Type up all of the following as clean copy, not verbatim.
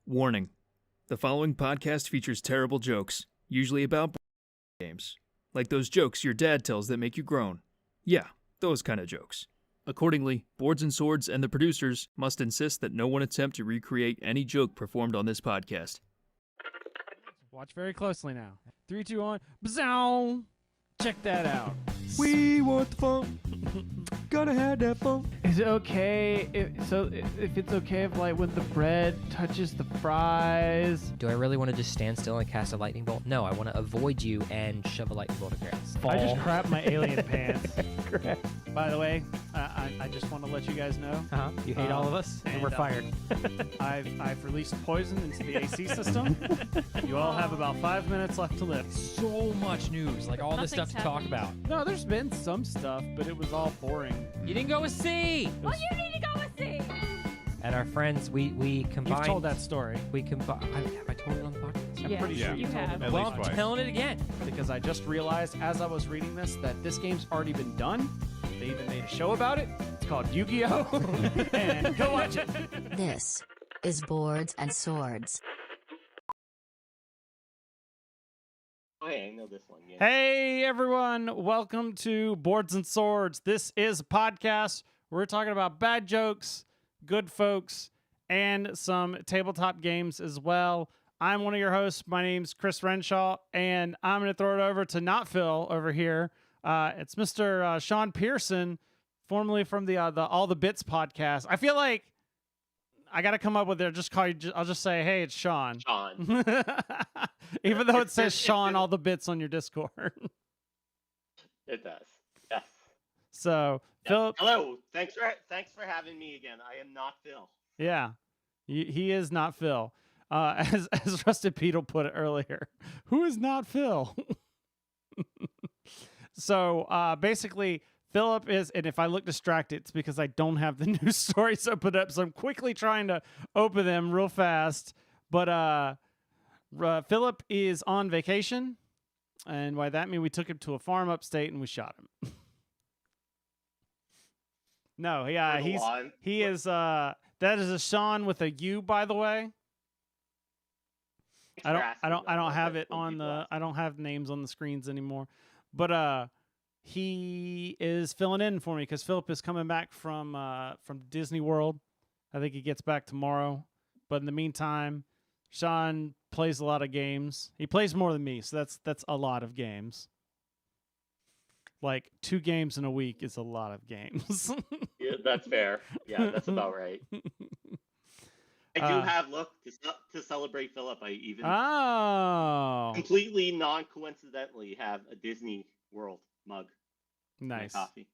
Warning. The following podcast features terrible jokes, usually about games. Like those jokes your dad tells that make you groan. Yeah, those kind of jokes. Accordingly, Boards and Swords and the producers must insist that no one attempt to recreate any joke performed on this podcast. Watch very closely now. 3, 2, 1. Bzow! Check that out. We want the fun. Gotta have that fun. Is it okay if it's okay if like when the bread touches the fries? Do I really want to just stand still and cast a lightning bolt? No, I want to avoid you and shove a lightning bolt across. I just crap my alien pants. By the way, I just want to let you guys know. You hate all of us, and we're fired. I've released poison into the AC system. You all have about 5 minutes left to live. So much news, like all this stuff to talk about. No, there's been some stuff, but it was all boring. You didn't go with C. Well, you need to go with C. And our friends, we combined. You've told that story. We combined. Have I told it on the podcast? I'm pretty sure you have. At Well, least I'm twice. telling it again. Because I just realized as I was reading this that this game's already been done. They even made a show about it. It's called Yu-Gi-Oh! And go watch it. This is Boards and Swords. Oh, hey, I know this one. Yeah. Hey everyone, welcome to Boards and Swords. This is a podcast where we're talking about bad jokes, good folks, and some tabletop games as well. I'm one of your hosts. My name's Chris Renshaw, and I'm going to throw it over to not Phil over here. It's Mr. Shaun Pearson, formerly from the All the Bits podcast. I feel like I got to come up with it. Just call you. I'll just say, hey, it's Shaun. Shaun. Even though it says Shaun All the Bits on your Discord. It does. Yes. So, Yes. Philip. Hello. Thanks for having me again. I am not Phil. Yeah, he is not Phil. As Rusted Pete will put it earlier, who is not Phil? So basically, Philip is, and if I look distracted, it's because I don't have the news stories opened up. So I'm quickly trying to open them real fast. But Philip is on vacation, and by that I mean we took him to a farm upstate and we shot him. No, yeah, he is. That is a Shaun with a U, by the way. I don't have it on the. I don't have names on the screens anymore, but he is filling in for me because Philip is coming back from Disney World. I think he gets back tomorrow. But in the meantime, Shaun plays a lot of games. He plays more than me, so that's a lot of games. Like 2 games in a week is a lot of games. Yeah, that's fair. Yeah, that's about right. I do have to celebrate Philip. I even completely non-coincidentally have a Disney World mug. Nice. In my coffee.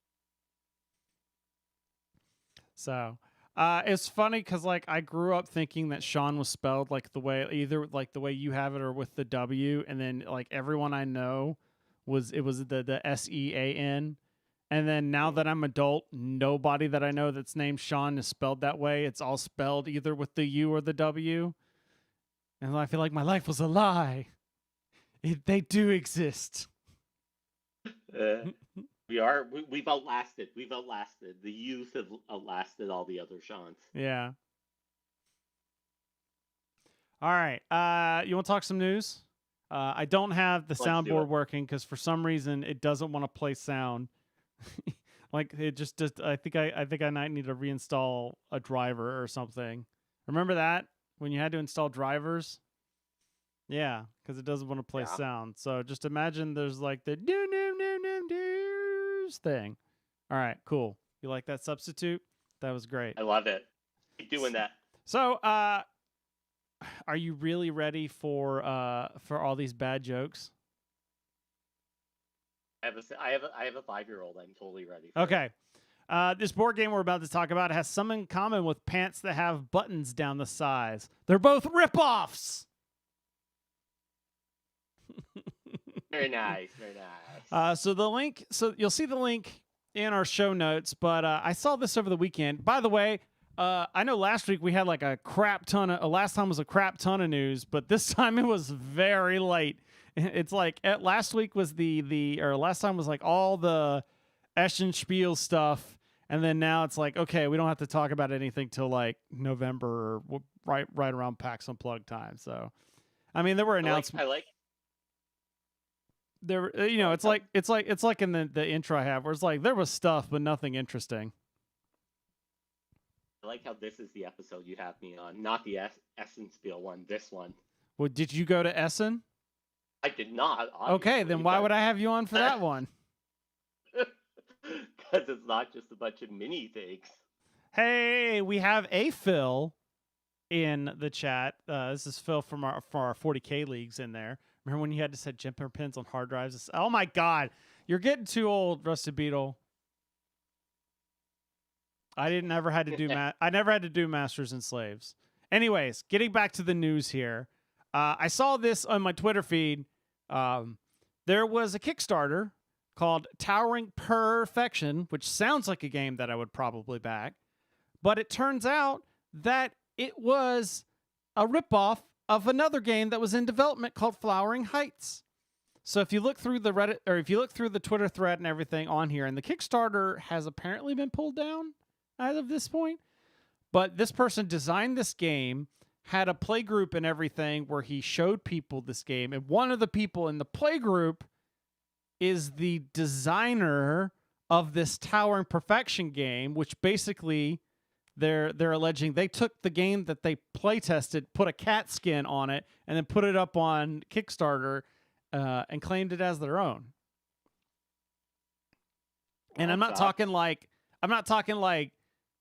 So, it's funny because like I grew up thinking that Shaun was spelled like the way the way you have it or with the W, and then like everyone I know was the SEAN. And then now that I'm adult, nobody that I know that's named Shaun is spelled that way. It's all spelled either with the U or the W. And I feel like my life was a lie. They do exist. We've outlasted. The youth have outlasted all the other Shauns. Yeah. All right. You want to talk some news? I don't have the soundboard working because for some reason it doesn't want to play sound. Like it just I think I might need to reinstall a driver or something. Remember that when you had to install drivers? Yeah, because it doesn't want to play sound. So just imagine there's like the doos thing. All right, cool. You like that substitute? That was great. I love it. Keep doing that. So, are you really ready for all these bad jokes? I have a 5-year-old. I'm totally ready. Okay. This board game we're about to talk about has some in common with pants that have buttons down the sides. They're both rip-offs. Very nice. Very nice. So you'll see the link in our show notes, but I saw this over the weekend. By the way, I know last week we had like a crap ton of news, but this time it was very late. It's like last week was last time was like all the Eschenspiel stuff, And then now it's like, okay, we don't have to talk about anything till like November, or right around PAX Unplugged time. So, I mean, there were announcements. I like. There, it's like in the intro I have, where it's like there was stuff, but nothing interesting. I like how this is the episode you have me on, not the Essen Spiel one. This one. Well, did you go to Essen? I did not. Okay, then why would I have you on for that one? Because it's not just a bunch of mini things. Hey, we have a Phil in the chat. This is Phil from our 40K leagues in there. Remember when you had to set jumper pins on hard drives? Oh my God, you're getting too old, Rusted Beetle. I never had to do Masters and Slaves. Anyways, getting back to the news here. I saw this on my Twitter feed. There was a Kickstarter called Towering Perfection, which sounds like a game that I would probably back. But it turns out that it was a ripoff of another game that was in development called Flowering Heights. So if you look through the Reddit, or if you look through the Twitter thread and everything on here, and the Kickstarter has apparently been pulled down as of this point, but this person designed this game, had a play group and everything where he showed people this game, and one of the people in the play group is the designer of this Towering Perfection game, which basically they're alleging they took the game that they play tested, put a cat skin on it, and then put it up on Kickstarter and claimed it as their own. And I'm not talking like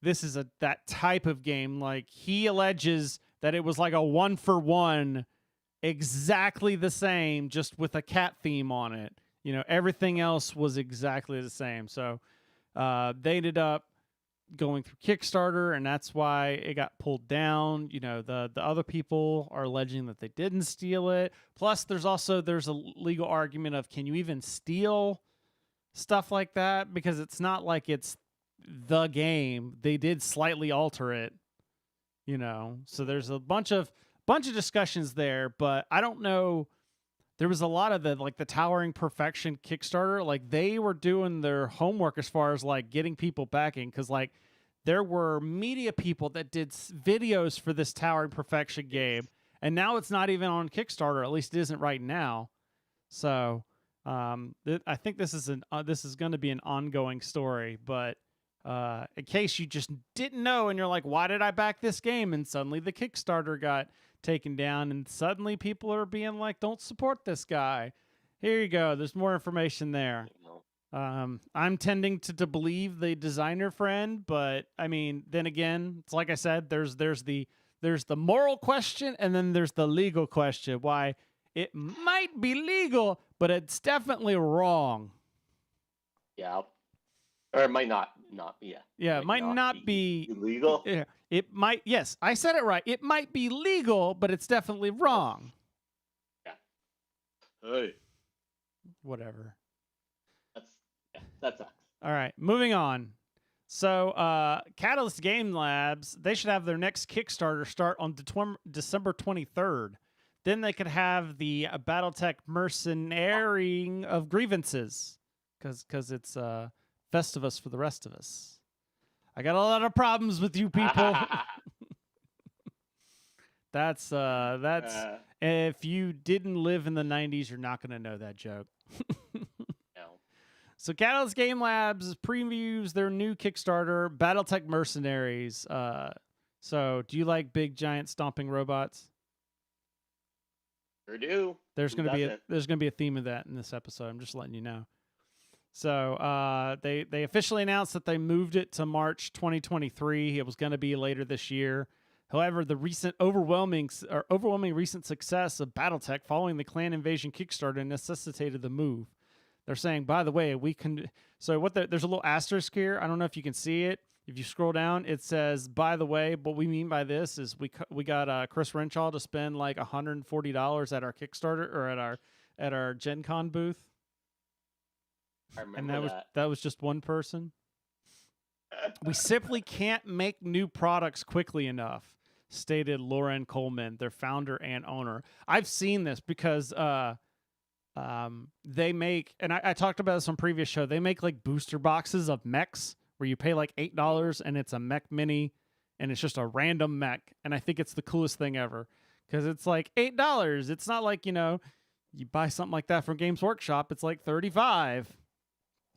this is that type of game. Like, he alleges that it was like a 1-for-1, exactly the same, just with a cat theme on it. Everything else was exactly the same. So they ended up going through Kickstarter, and that's why it got pulled down. The other people are alleging that they didn't steal it. Plus, there's a legal argument of, can you even steal stuff like that? Because it's not like it's the game. They did slightly alter it, So there's a bunch of discussions there, but I don't know. There was a lot of the Towering Perfection Kickstarter. Like, they were doing their homework as far as like getting people backing, because like there were media people that did videos for this Towering Perfection game, and now it's not even on Kickstarter. At least it isn't right now. So I think this is going to be an ongoing story. But in case you just didn't know, and you're like, why did I back this game? And suddenly the Kickstarter got taken down, and suddenly people are being like, don't support this guy. Here you go. There's more information there. I'm tending to believe the designer friend, but I mean, then again, it's like I said, there's the moral question, and then there's the legal question. Why it might be legal, but it's definitely wrong. Yeah. Or it might not be. Yeah, it might not be illegal. Yeah, it might. Yes, I said it right. It might be legal, but it's definitely wrong. Yeah. Hey. Whatever. That sucks. All right, moving on. So, Catalyst Game Labs, they should have their next Kickstarter start on December 23rd. Then they could have the BattleTech Mercenaries of Grievances, because it's Festivus for the rest of us. I got a lot of problems with you people. That's if you didn't live in the 90s, you're not going to know that joke. No. So Catalyst Game Labs previews their new Kickstarter, BattleTech Mercenaries. So do you like big giant stomping robots? Sure do. There's gonna be a theme of that in this episode. I'm just letting you know. So they officially announced that they moved it to March 2023. It was going to be later this year. However, the recent overwhelming recent success of BattleTech following the Clan Invasion Kickstarter necessitated the move. They're saying, by the way, we can. So there's a little asterisk here. I don't know if you can see it. If you scroll down, it says, by the way, what we mean by this is we got Chris Renshaw to spend like $140 at our Kickstarter or at our Gen Con booth. I remember and that was just one person. We simply can't make new products quickly enough, stated Lauren Coleman, their founder and owner. I've seen this because they make, and I talked about this on previous show, they make like booster boxes of mechs where you pay like $8 and it's a mech mini, and it's just a random mech, and I think it's the coolest thing ever because it's like $8. It's not like, you know, you buy something like that from Games Workshop, it's like $35.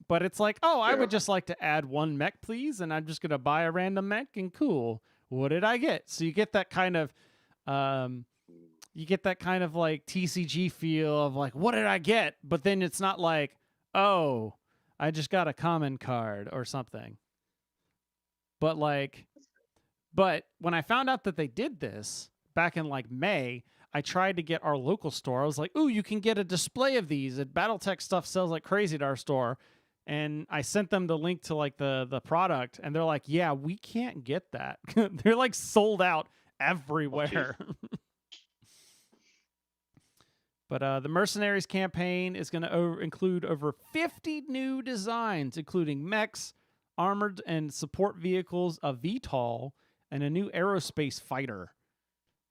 But it's like, oh, I would just like to add one mech, please, and I'm just gonna buy a random mech, and cool. What did I get? So you get that kind of like TCG feel of like, what did I get? But then it's not like, oh, I just got a common card or something. But when I found out that they did this back in like May, I tried to get our local store. I was like, ooh, you can get a display of these. And BattleTech stuff sells like crazy at our store. And I sent them the link to like the product, and they're like, yeah, we can't get that. They're like sold out everywhere. But the Mercenaries campaign is going to include over 50 new designs, including mechs, armored and support vehicles, a VTOL, and a new aerospace fighter.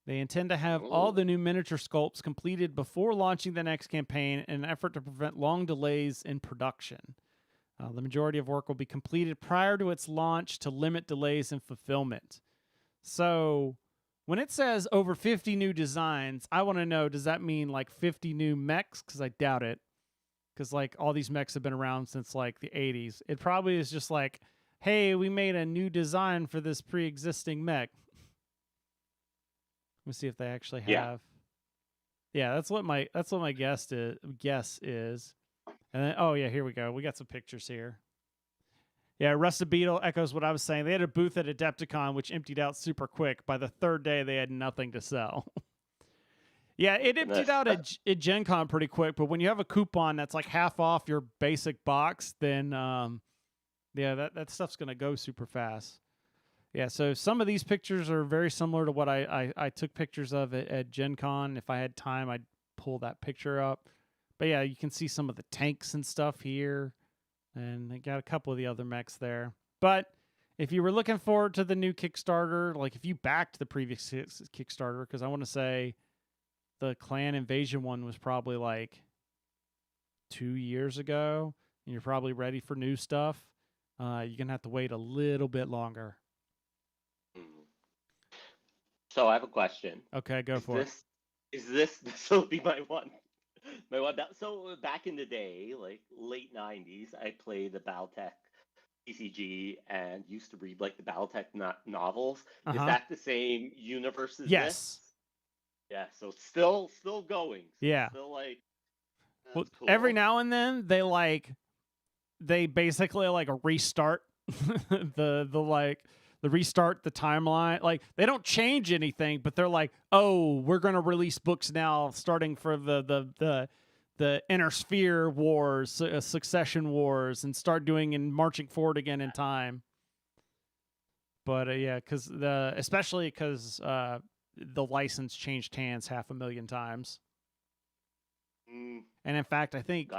They intend to have all the new miniature sculpts completed before launching the next campaign in an effort to prevent long delays in production. The majority of work will be completed prior to its launch to limit delays in fulfillment. So when it says over 50 new designs, I want to know, does that mean like 50 new mechs? Because I doubt it. Because like all these mechs have been around since like the 80s. It probably is just like, hey, we made a new design for this pre-existing mech. Let me see if they actually have. Yeah, that's what my guess is. And then, oh yeah, here we go. We got some pictures here. Yeah, Rusted Beetle echoes what I was saying. They had a booth at Adepticon, which emptied out super quick. By the third day, they had nothing to sell. Yeah, it emptied out at Gen Con pretty quick, but when you have a coupon that's like half off your basic box, then yeah, that stuff's going to go super fast. Yeah, so some of these pictures are very similar to what I took pictures of at Gen Con. If I had time, I'd pull that picture up. But yeah, you can see some of the tanks and stuff here. And they got a couple of the other mechs there. But if you were looking forward to the new Kickstarter, like if you backed the previous Kickstarter, because I want to say the Clan Invasion one was probably like 2 years ago, and you're probably ready for new stuff, you're going to have to wait a little bit longer. So I have a question. Okay, go for it. This will be my one. So back in the day, like late 90s, I played the BattleTech TCG and used to read like the BattleTech novels. Is that the same universe as this? Yeah, so still going. So yeah. Still like well, cool. Every now and then they basically like restart the restart the timeline. Like they don't change anything, but they're like, oh, we're gonna release books now, starting for the Inner Sphere Wars, Succession Wars, and start doing and marching forward again in time. But yeah, especially because the license changed hands 500,000 times. And in fact, I think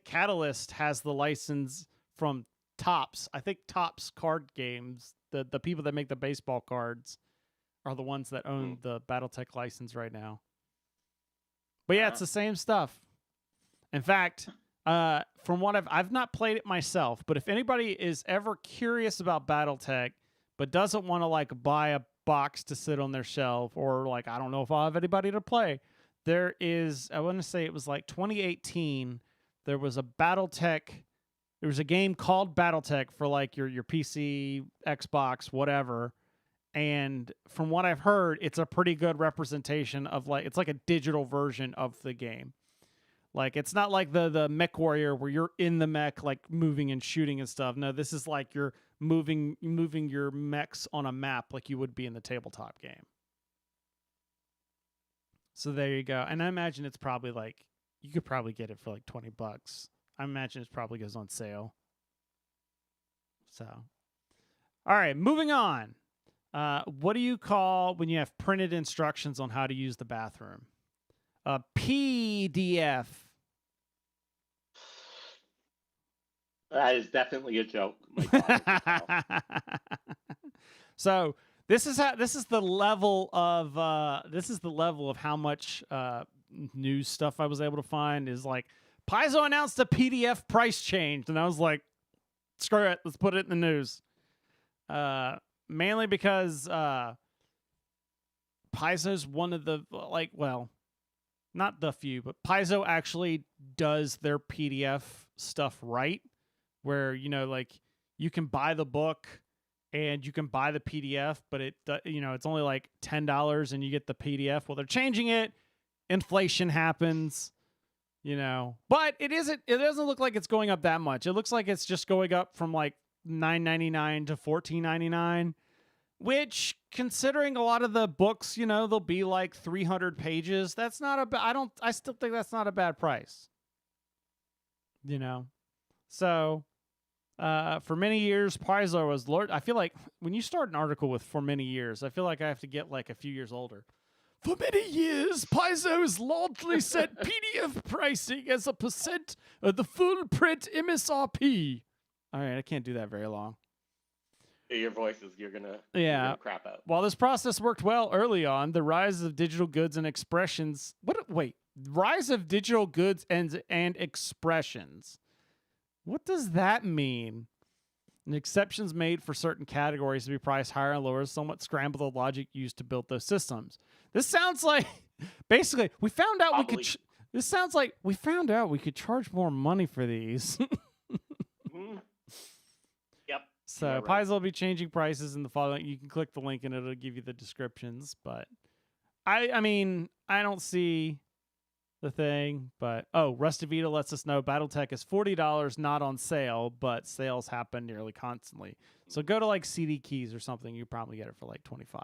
Catalyst has the license from Topps. I think Topps card games, the people that make the baseball cards, are the ones that own the BattleTech license right now. But yeah, it's the same stuff. In fact, from what I've not played it myself, but if anybody is ever curious about BattleTech but doesn't want to like buy a box to sit on their shelf, or like, I don't know if I'll have anybody to play, there is, I want to say it was like 2018, there was a game called BattleTech for like your PC, Xbox, whatever. And from what I've heard, it's a pretty good representation of like, it's like a digital version of the game. Like, it's not like the Mech Warrior where you're in the mech, like moving and shooting and stuff. No, this is like you're moving your mechs on a map like you would be in the tabletop game. So there you go. And I imagine it's probably like, you could probably get it for like $20. I imagine it probably goes on sale. So, all right, moving on. What do you call when you have printed instructions on how to use the bathroom? A PDF. That is definitely a joke. So this is the level of how much news stuff I was able to find. Is like, Paizo announced a PDF price change, and I was like, screw it. Let's put it in the news. Mainly because Paizo's one of the, like, well, not the few, but Paizo actually does their PDF stuff right, where, you know, like, you can buy the book and you can buy the PDF, but it, you know, it's only like $10 and you get the PDF. Well, they're changing it. Inflation happens, you know, but it doesn't look like it's going up that much. It looks like it's just going up from like $9.99 to $14.99, which, considering a lot of the books, you know, they'll be like 300 pages. That's not a I still think that's not a bad price, you know? So, for many years, Paizo was I feel like when you start an article with "for many years," I feel like I have to get like a few years older. For many years, Paizo has largely set PDF pricing as a % of the full print MSRP. All right, I can't do that very long. Your voices, you're gonna crap out. While this process worked well early on, the rise of digital goods and expressions. Rise of digital goods and expressions. What does that mean? And exceptions made for certain categories to be priced higher and lower somewhat scramble the logic used to build those systems. This sounds like basically we found out Probably. we could. This sounds like we found out we could charge more money for these. Mhm. Yep. So Yeah, Paizo right. will be changing prices in the following. You can click the link and it'll give you the descriptions. But I mean, I don't see the thing. But Rusty Vita lets us know BattleTech is $40, not on sale, but sales happen nearly constantly. So go to like CD Keys or something. You probably get it for like 25.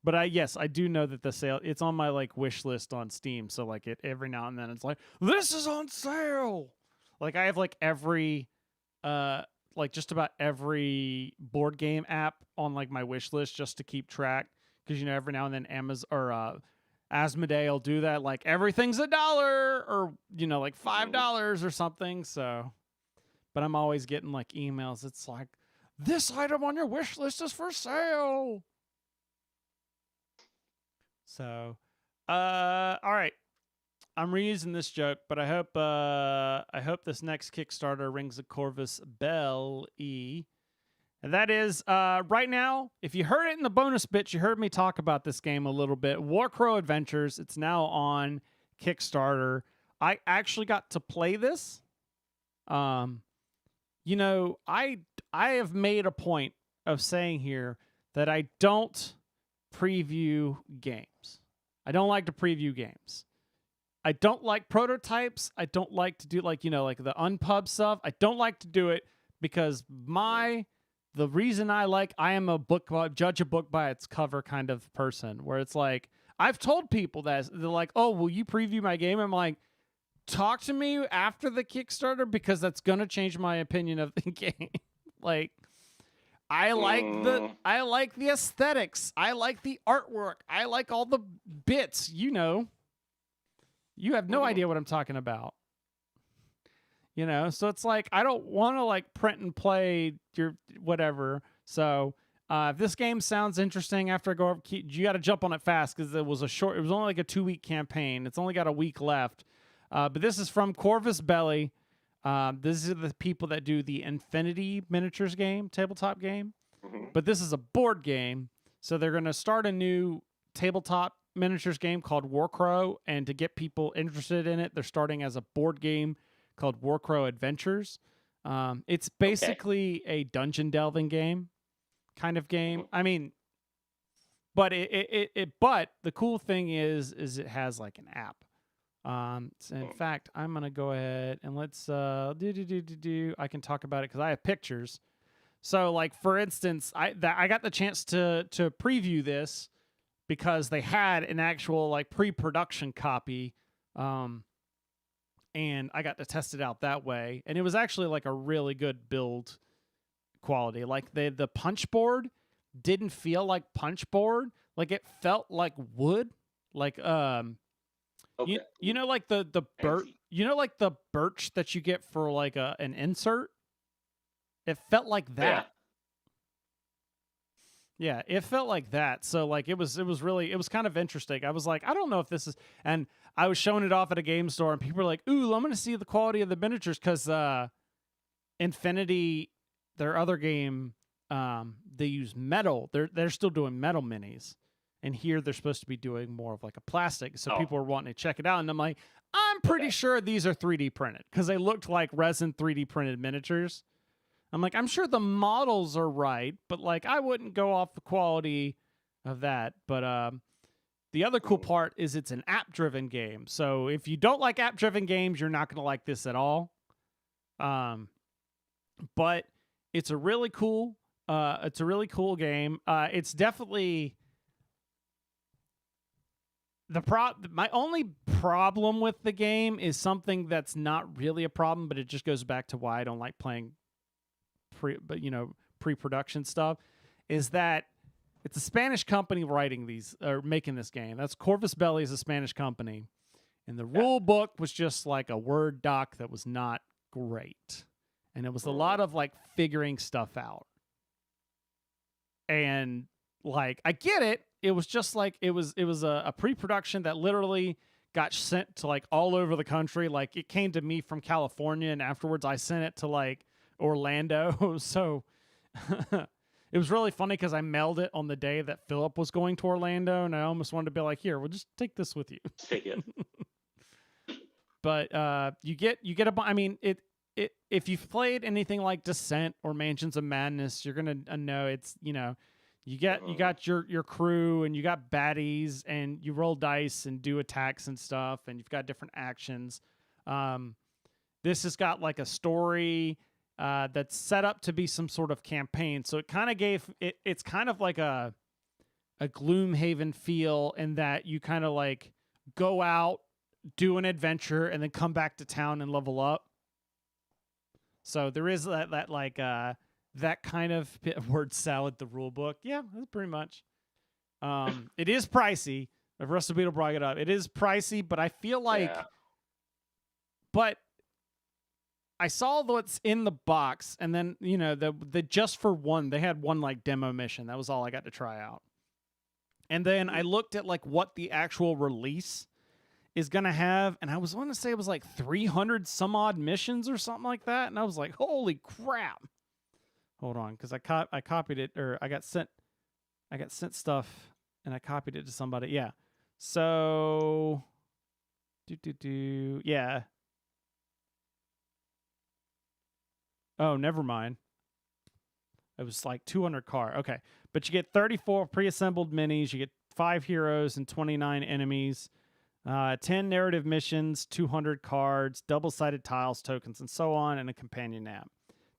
But I do know that the sale, it's on my like wish list on Steam. So like every now and then it's like, this is on sale. Like I have like every, like just about every board game app on like my wish list just to keep track. Cause you know, every now and then Amazon or, Asmodee will do that. Like everything's $1 or, you know, like $5 or something. So, but I'm always getting like emails. It's like, this item on your wish list is for sale. So, all right. I'm reusing this joke, but I hope this next Kickstarter rings a Corvus bell. And that is, right now, if you heard it in the bonus bits, you heard me talk about this game a little bit. Warcrow Adventures. It's now on Kickstarter. I actually got to play this. You know, I have made a point of saying here that I don't preview games. I don't like to preview games. I don't like prototypes. I don't like to do like, you know, like the unpub stuff. I don't like to do it because the reason I am a judge a book by its cover kind of person, where it's like, I've told people that they're like, oh, will you preview my game? I'm like, talk to me after the Kickstarter because that's going to change my opinion of the game. Like, I like the aesthetics. I like the artwork. I like all the bits, you know. You have no idea what I'm talking about. You know, so it's like, I don't want to like print and play your whatever. So if this game sounds interesting after I go over, you got to jump on it fast because it was only like a 2-week campaign. It's only got a week left. But this is from Corvus Belly. This is the people that do the Infinity Miniatures game, tabletop game. But this is a board game. So they're going to start a new tabletop miniatures game called Warcrow. And to get people interested in it, they're starting as a board game called Warcrow Adventures. It's basically a dungeon delving game kind of game. I mean, but but the cool thing is it has like an app. So in fact, I'm going to go ahead and let's I can talk about it because I have pictures. So like, for instance, I got the chance to preview this because they had an actual like pre-production copy. And I got to test it out that way. And it was actually like a really good build quality. Like the punch board didn't feel like punch board. Like it felt like wood. Like, you know, like the birch, you know, like the birch that you get for like an insert. It felt like that. Yeah, it felt like that. So like it was kind of interesting. I was like, I don't know if this is, and I was showing it off at a game store and people were like, ooh, I'm going to see the quality of the miniatures because Infinity, their other game, they use metal. They're still doing metal minis, and here they're supposed to be doing more of like a plastic. So people are wanting to check it out, and I'm like, I'm pretty sure these are 3D printed because they looked like resin 3D printed miniatures. I'm like, I'm sure the models are right, but like I wouldn't go off the quality of that. But the other cool part is it's an app-driven game. So if you don't like app-driven games, you're not going to like this at all. But it's a really cool game. It's definitely my only problem with the game is something that's not really a problem, but it just goes back to why I don't like playing pre-production stuff, is that it's a Spanish company writing these or making this game. That's Corvus Belli is a Spanish company. And the rule book was just like a Word doc that was not great. And it was a lot of like figuring stuff out. And like, I get it. It was just like, it was a pre-production that literally got sent to like all over the country. Like it came to me from California, and afterwards I sent it to like Orlando. So it was really funny because I mailed it on the day that Philip was going to Orlando, and I almost wanted to be like, here, we'll just take this with you. Take it. But you get if you've played anything like Descent or Mansions of Madness, you're gonna know it's, you got your crew, and you got baddies, and you roll dice and do attacks and stuff, and you've got different actions. This has got like a story that's set up to be some sort of campaign. So it kind of it's kind of like a Gloomhaven feel, in that you kind of like go out, do an adventure, and then come back to town and level up. So there is that kind of word salad, the rule book. Yeah, that's pretty much. It is pricey. If Russell Beetle brought it up, it is pricey, but I feel like, but I saw what's in the box, and then, the just for one, they had one like demo mission. That was all I got to try out. And then I looked at like what the actual release is going to have, and I want to say it was like 300 some odd missions or something like that. And I was like, holy crap. Hold on, because I copied it, or I got sent stuff, and I copied it to somebody. Yeah. So yeah. Oh, never mind. It was like 200 car. Okay. But you get 34 pre-assembled minis, you get 5 heroes and 29 enemies. 10 narrative missions, 200 cards, double-sided tiles, tokens, and so on, and a companion app.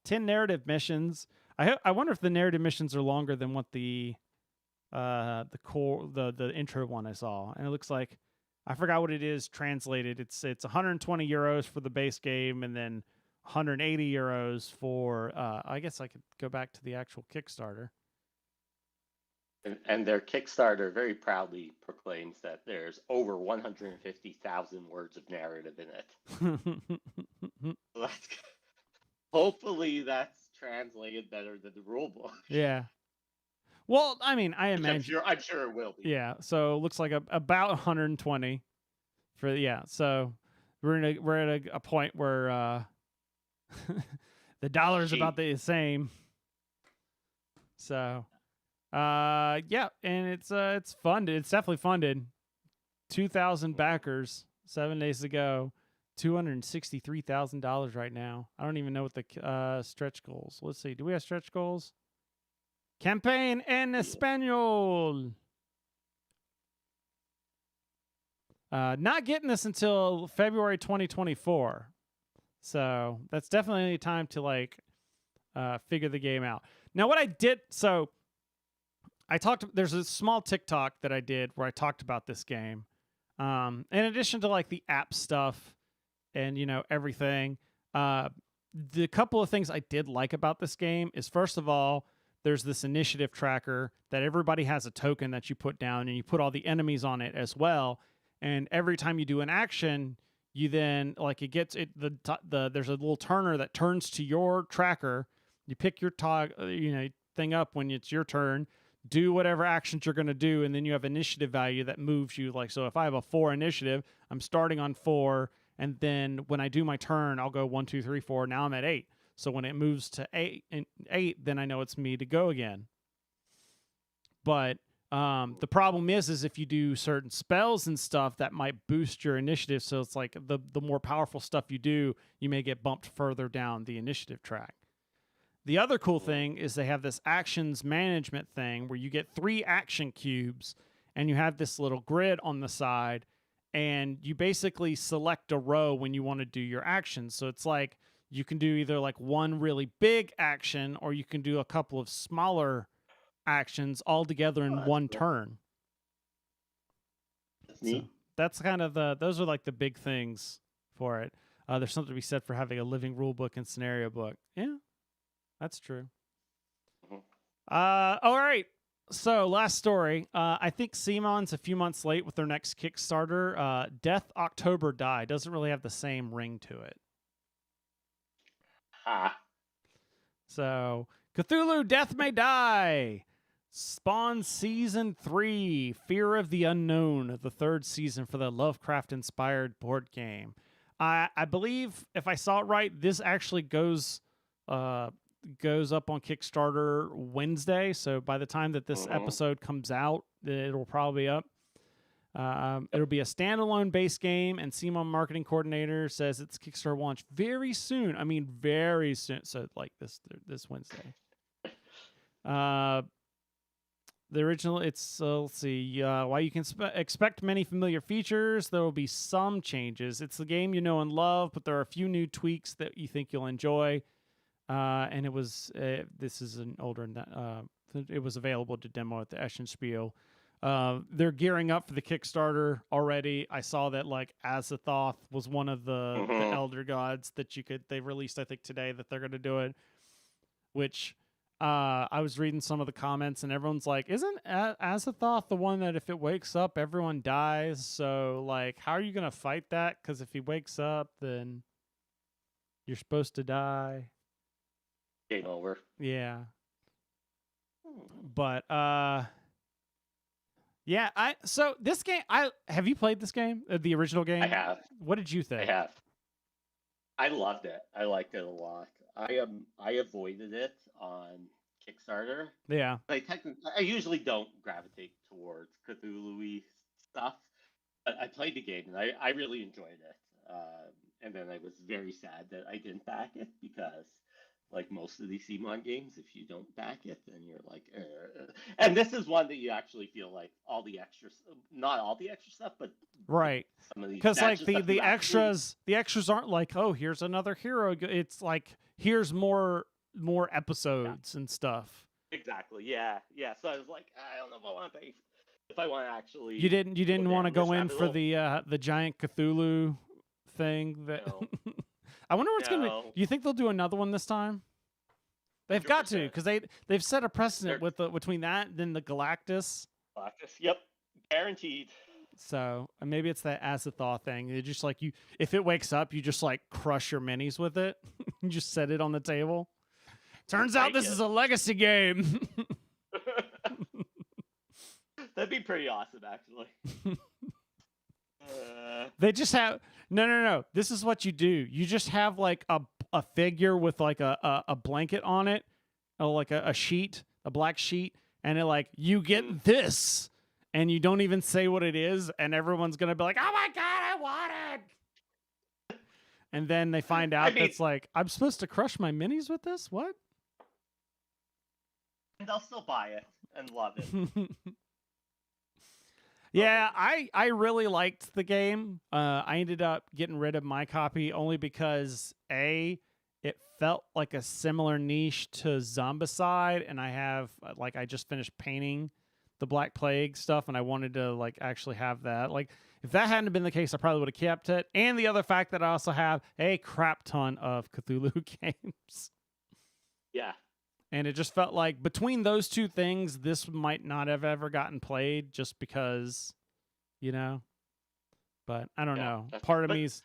10 narrative missions. I wonder if the narrative missions are longer than what the intro one I saw. And it looks like, I forgot what it is translated. It's 120 euros for the base game, and then 180 euros for. I guess I could go back to the actual Kickstarter. And their Kickstarter very proudly proclaims that there's over 150,000 words of narrative in it. Hopefully that's translated better than the rule book. Yeah. Well, I mean, I imagine. I'm sure it will be. Yeah. So it looks like about 120 for, yeah. So we're at a point where the dollar's about the same. So. Yeah, and it's funded. It's definitely funded. 2,000 backers 7 days ago. $263,000 right now. I don't even know what the stretch goals. Let's see. Do we have stretch goals? Campaign en español. Not getting this until February 2024. So that's definitely time to like figure the game out. Now, what I did, so. There's a small TikTok that I did where I talked about this game. In addition to like the app stuff and, everything, the couple of things I did like about this game is, first of all, there's this initiative tracker that everybody has a token that you put down, and you put all the enemies on it as well. And every time you do an action, you then like there's a little turner that turns to your tracker. You pick your thing up when it's your turn. Do whatever actions you're going to do, and then you have initiative value that moves you. Like, so if I have a 4 initiative, I'm starting on 4, and then when I do my turn, I'll go 1, 2, 3, 4. Now I'm at 8. So when it moves to 8, then I know it's me to go again. But the problem is if you do certain spells and stuff, that might boost your initiative. So it's like the more powerful stuff you do, you may get bumped further down the initiative track. The other cool thing is they have this actions management thing where you get 3 action cubes and you have this little grid on the side, and you basically select a row when you want to do your actions. So it's like you can do either like one really big action, or you can do a couple of smaller actions all together in one turn. That's neat. So that's kind of those are like the big things for it. There's something to be said for having a living rule book and scenario book. Yeah, that's true. All right. So last story. I think Simon's a few months late with their next Kickstarter. Death October Die doesn't really have the same ring to it. So Cthulhu Death May Die. Spawn Season 3, Fear of the Unknown, the 3rd season for the Lovecraft-inspired board game. I believe, if I saw it right, this actually goes up on Kickstarter Wednesday. So by the time that this episode comes out, it'll probably be up. It'll be a standalone base game, and Simon, marketing coordinator, says its Kickstarter launch very soon. I mean, very soon. So like this Wednesday. The original, it's, let's see, while you can expect many familiar features, there will be some changes. It's the game you know and love, but there are a few new tweaks that you think you'll enjoy. And it was, this is an older, it was available to demo at the Eschenspiel. They're gearing up for the Kickstarter already. I saw that like Azathoth was one of the elder gods that they released, I think today, that they're going to do it, which... I was reading some of the comments, and everyone's like, isn't Azathoth the one that if it wakes up, everyone dies? So, like, how are you going to fight that? Because if he wakes up, then you're supposed to die. Game over. Yeah. But, yeah, so this game, have you played this game? The original game? I have. What did you think? I have. I loved it. I liked it a lot. I avoided it on Kickstarter. Yeah. I usually don't gravitate towards Cthulhu-y stuff, but I played the game and I really enjoyed it. And then I was very sad that I didn't back it because, like most of these CMON games, if you don't back it, then you're like, And this is one that you actually feel like all the extra, not all the extra stuff, but right. Some of these because like the extras aren't like, oh, here's another hero. It's like, here's more episodes and stuff. Exactly. Yeah. So I was like, I don't know if I want to pay. If I want to actually, you didn't want to go in for the giant Cthulhu thing. That No. I wonder what's gonna. Do you think they'll do another one this time? They've got to, because they've set a precedent with between that and then the Galactus. Yep, guaranteed. So maybe it's that Azathoth thing. It's just like if it wakes up, you just like crush your minis with it. You just set it on the table. Turns out this is a legacy game. That'd be pretty awesome, actually. They just have no. This is what you do. You just have like a figure with like a blanket on it, or like a sheet, a black sheet, and it like you get this. And you don't even say what it is, and everyone's gonna be like, "Oh my god, I want it!" And then they find out that's like, I'm supposed to crush my minis with this? What? And they'll still buy it and love it. Yeah, I really liked the game. I ended up getting rid of my copy only because it felt like a similar niche to Zombicide, and I just finished painting the Black Plague stuff, and I wanted to like actually have that. Like, if that hadn't been the case, I probably would have kept it. And the other fact that I also have a crap ton of Cthulhu games. Yeah. And it just felt like between those two things, this might not have ever gotten played just because, but I don't know. Part of me's...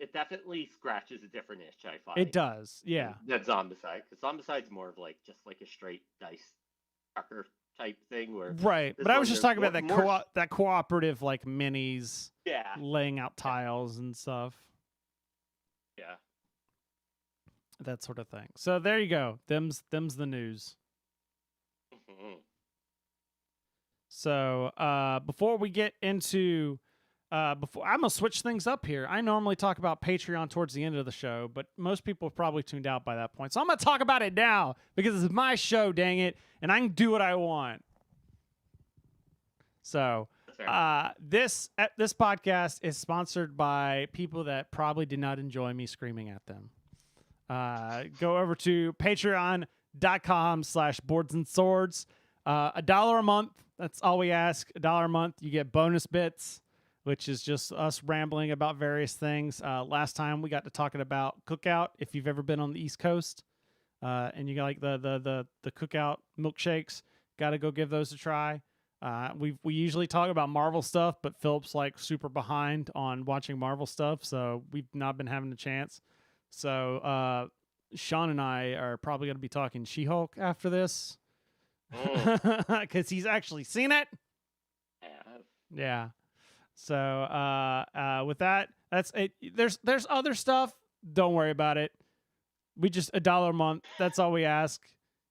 It definitely scratches a different itch, I find. It does, yeah. That Zombicide. Because Zombicide's more of like just like a straight dice trucker type thing. Right, but I was just talking about that cooperative like minis, yeah, laying out tiles and stuff. Yeah. That sort of thing. So there you go. Them's the news. Mhm. So before we get into before I'm gonna switch things up here. I normally talk about Patreon towards the end of the show, but most people have probably tuned out by that point. So I'm gonna talk about it now because it's my show, dang it, and I can do what I want. So this podcast is sponsored by people that probably did not enjoy me screaming at them. Go over to patreon.com/boards and swords. $1 a month. That's all we ask. $1 a month. You get bonus bits, which is just us rambling about various things. Last time we got to talking about Cookout. If you've ever been on the East Coast, and you got like the Cookout milkshakes, got to go give those a try. We usually talk about Marvel stuff, but Philip's like super behind on watching Marvel stuff, so we've not been having a chance. So Shaun and I are probably going to be talking She-Hulk after this because he's actually seen it. Yeah. So with that, that's it. There's other stuff. Don't worry about it. We just $1 a month. That's all we ask.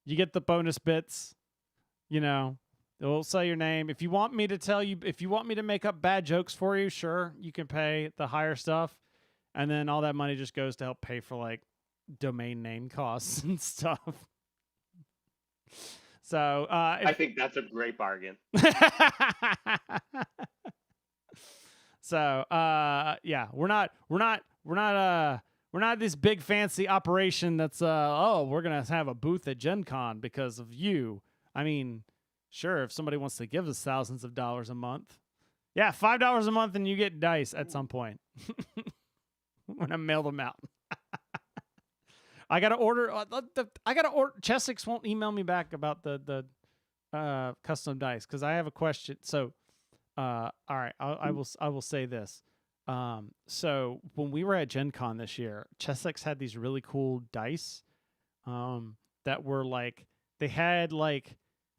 You get the bonus bits. You know, we'll say your name. If you want me to make up bad jokes for you, sure, you can pay the higher stuff. And then all that money just goes to help pay for like domain name costs and stuff. So I think that's a great bargain. So yeah, we're not this big fancy operation that's we're gonna have a booth at Gen Con because of you. I mean, sure, if somebody wants to give us thousands of dollars a month, yeah, $5 a month and you get dice at some point. When I mail them out. I gotta order. Chessex won't email me back about the custom dice because I have a question. So, all right, I will say this. So when we were at Gen Con this year, Chessex had these really cool dice, that were like they had like.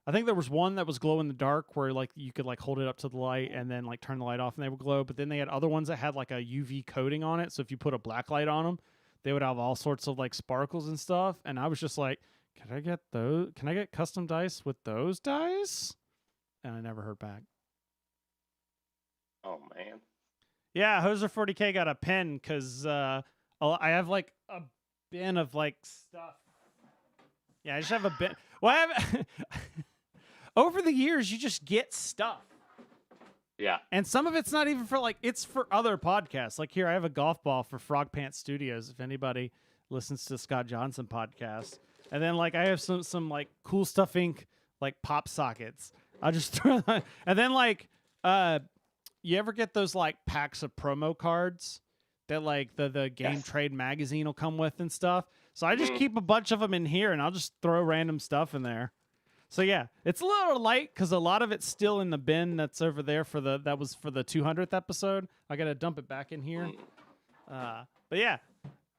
I think there was one that was glow in the dark where like you could like hold it up to the light and then like turn the light off and they would glow. But then they had other ones that had like a UV coating on it. So if you put a black light on them, they would have all sorts of like sparkles and stuff. And I was just like, can I get those? Can I get custom dice with those dice? And I never heard back. Oh man. Yeah, Hoser 40K got a pen because I have like a bin of like stuff. Yeah, I just have a bin. Well, I have. Over the years, you just get stuff. Yeah. And some of it's not even for like, it's for other podcasts. Like here, I have a golf ball for Frog Pants Studios. If anybody listens to Scott Johnson podcast. And then like, I have some like Cool Stuff Inc. like pop sockets. I'll just throw that. And then like, you ever get those like packs of promo cards that like the Game Trade magazine will come with and stuff? So I just keep a bunch of them in here and I'll just throw random stuff in there. So yeah, it's a little light because a lot of it's still in the bin that's over there that was for the 200th episode. I got to dump it back in here. But yeah,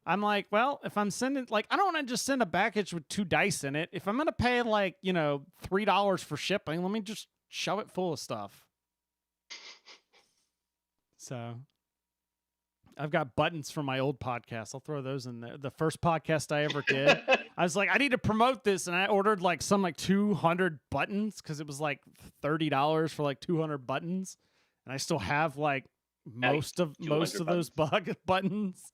I'm like, well, if I'm sending, like, I don't want to just send a package with 2 dice in it. If I'm going to pay like, $3 for shipping, let me just shove it full of stuff. So I've got buttons from my old podcast. I'll throw those in there. The first podcast I ever did. I was like, I need to promote this. And I ordered like 200 buttons because it was like $30 for like 200 buttons. And I still have like most of those buttons.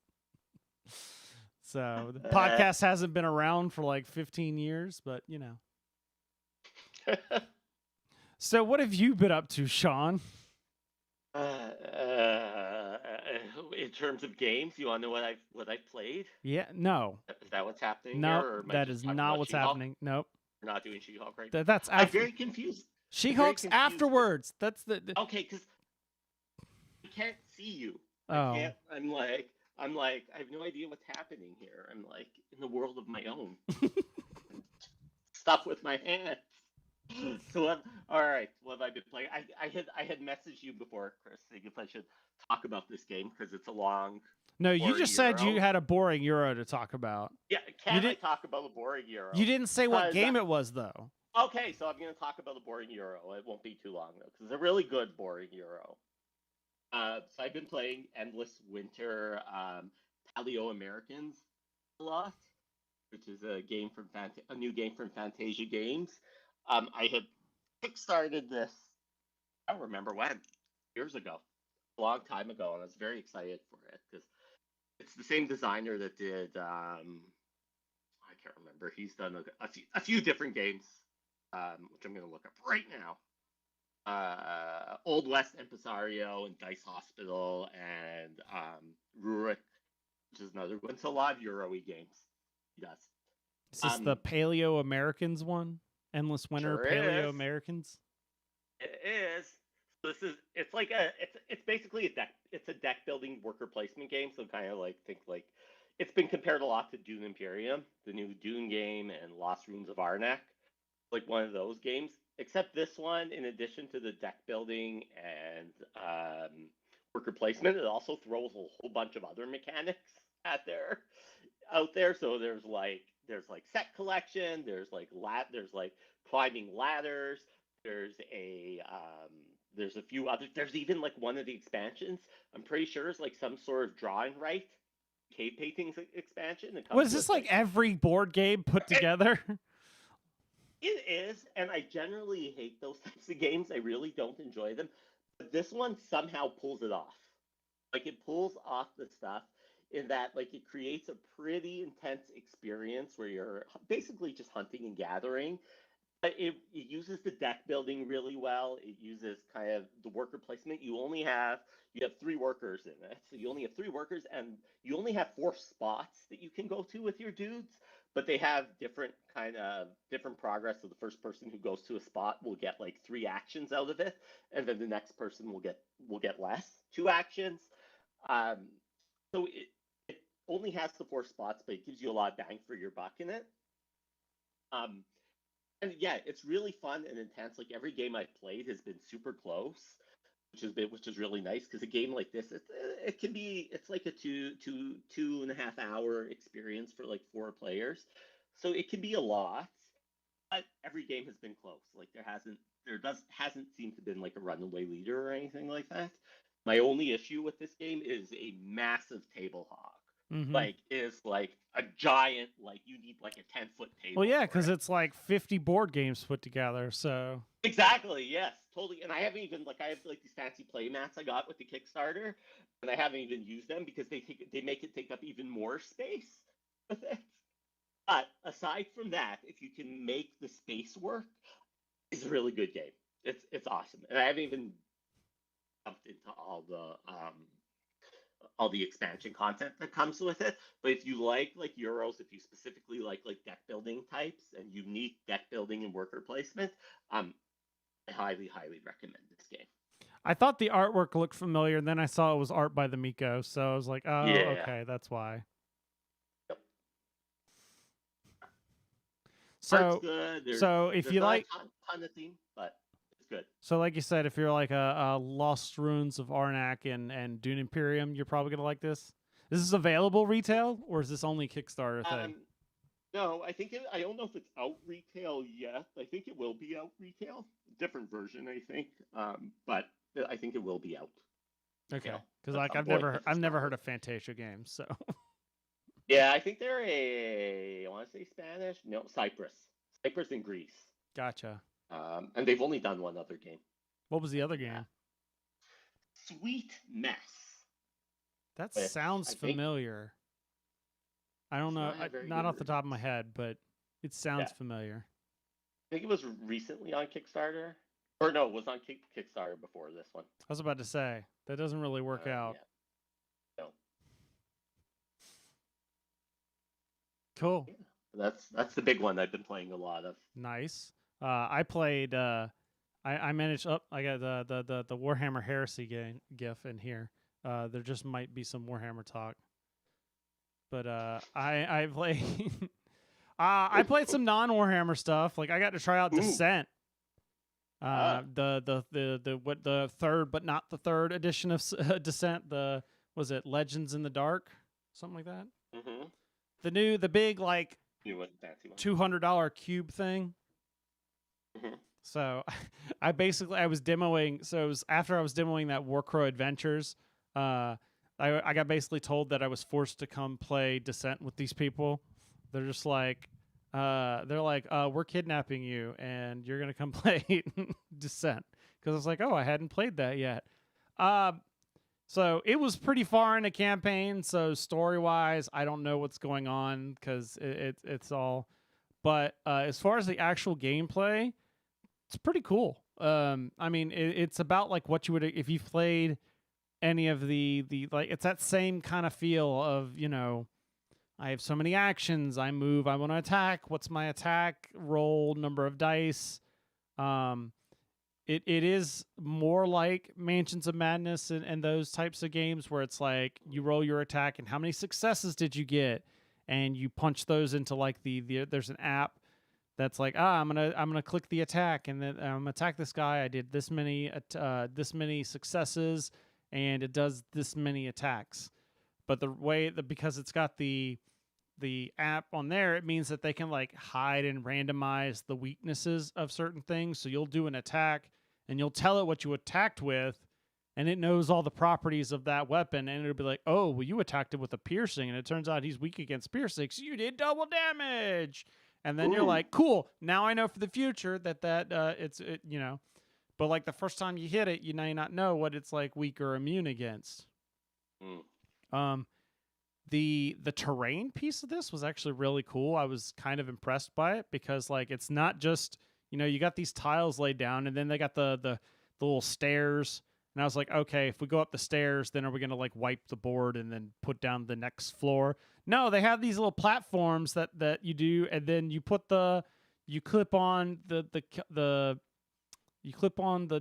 So the podcast hasn't been around for like 15 years, but So what have you been up to, Shaun? In terms of games, you want to know what I played? Yeah, no. Is that what's happening? No, here, or am I that just is talking not about what's She-Hulk? happening. Nope. We're not doing She-Hulk right now. That's I'm after. very confused. She-Hulk's afterwards. That's the. Okay, because I can't see you. Oh. I can't. I'm like, I have no idea what's happening here. I'm like in the world of my own. Stuff with my hands. So all right, what have I been playing? I had messaged you before, Chris, saying if I should talk about this game because it's a long. No, you just said Euro. you had a boring Euro to talk about. Yeah, I talk about the boring Euro? You didn't say what game it was, though. Okay, so I'm going to talk about the boring Euro. It won't be too long, though, because it's a really good boring Euro. So I've been playing Endless Winter, Paleo Americans a lot, which is a game from a new game from Fantasia Games. I had kickstarted this. I don't remember when, years ago, a long time ago, and I was very excited for it because it's the same designer that did. I can't remember. He's done a few different games, which I'm going to look up right now. Old West Impresario and Dice Hospital and Rurik, which is another one. So a lot of Euro-y games he does. Is this the Paleo Americans one? Endless Winter Sure Paleo is. Americans? It is. So it's basically a deck building worker placement game. So kind of think it's been compared a lot to Dune Imperium, the new Dune game, and Lost Ruins of Arnak, like one of those games. Except this one, in addition to the deck building and worker placement, it also throws a whole bunch of other mechanics out there. So there's set collection, there's climbing ladders, there's a few other. There's even one of the expansions. I'm pretty sure is some sort of drawing right cave paintings expansion. What is this every board game put together? It is, and I generally hate those types of games. I really don't enjoy them. But this one somehow pulls it off. It pulls off the stuff in that, it creates a pretty intense experience where you're basically just hunting and gathering. But it uses the deck building really well. It uses kind of the worker placement. You have 3 workers in it. So you only have 3 workers, and you only have 4 spots that you can go to with your dudes. But they have different progress. So the first person who goes to a spot will get 3 actions out of it, and then the next person will get less, 2 actions. So it only has the 4 spots, but it gives you a lot of bang for your buck in it. And yeah, it's really fun and intense. Every game I've played has been super close, which is really nice because a game like this, it's like a 2.5 hour experience for 4 players, so it can be a lot. But every game has been close. There hasn't seemed to been a runaway leader or anything like that. My only issue with this game is a massive table hog. Mm-hmm. Is a giant, you need a 10-foot table. Well, yeah, because it's 50 board games put together, so. Exactly, yes, totally. And I haven't even, I have these fancy play mats I got with the Kickstarter, and I haven't even used them because they make it take up even more space with it. But aside from that, if you can make the space work, it's a really good game. It's awesome. And I haven't even jumped into all the expansion content that comes with it. But if you like Euros, if you specifically like deck building types and unique deck building and worker placement, I highly recommend this game. I thought the artwork looked familiar, and then I saw it was art by the Miko, so I was like, oh, yeah. Okay, that's why. Yep. So, good. So if you like ton of theme, but it's good. So like you said, if you're a Lost Ruins of Arnak and Dune Imperium, you're probably gonna like this. Is this available retail, or is this only Kickstarter thing? No, I don't know if it's out retail yet. I think it will be out retail. Different version, I think. But I think it will be out. Okay, because I've never heard of Fantasia games, so. Yeah, I think they're I want to say Spanish. No, Cyprus and Greece. Gotcha. And they've only done one other game. What was the other game? Sweet Mess. That sounds familiar. I don't know, not off the top of my head, but it sounds familiar. I think it was recently on Kickstarter. Or no, it was on Kickstarter before this one. I was about to say, that doesn't really work out. Yeah. No. Cool. Yeah. That's the big one I've been playing a lot of. Nice. I played. I managed. I got the Warhammer Heresy GIF in here. There just might be some Warhammer talk. But I play. I played some non-Warhammer stuff. I got to try out Descent. The third, but not the third edition of Descent. Was it Legends in the Dark, something like that? Mm-hmm. The big $200 cube thing. Mm-hmm. So I was demoing. So it was after I was demoing that Warcrow Adventures. I got basically told that I was forced to come play Descent with these people. They're just like, we're kidnapping you and you're gonna come play Descent, because I was like, oh, I hadn't played that yet. So it was pretty far in the campaign. So story wise, I don't know what's going on because it's all. But as far as the actual gameplay, it's pretty cool. I mean, it's about like what you would if you played any of the like. It's that same kind of feel of, you know, I have so many actions. I move. I want to attack. What's my attack roll? Number of dice. It is more like Mansions of Madness and those types of games where it's like you roll your attack and how many successes did you get, and you punch those into like the there's an app that's like, I'm gonna click the attack and then I'm gonna attack this guy. I did this many successes and it does this many attacks. But the way that, because it's got the app on there, it means that they can like hide and randomize the weaknesses of certain things. So you'll do an attack and you'll tell it what you attacked with, and it knows all the properties of that weapon, and it'll be like, oh, well, you attacked him with a piercing, and it turns out he's weak against piercing, so you did double damage. And then you're like, cool, now I know for the future that you know. But like the first time you hit it, you may not know what it's like weak or immune against. The terrain piece of this was actually really cool. I was kind of impressed by it because like it's not just, you know, you got these tiles laid down and then they got the little stairs, and I was like, okay, if we go up the stairs, then are we gonna like wipe the board and then put down the next floor? No, they have these little platforms that you do, and then you clip on the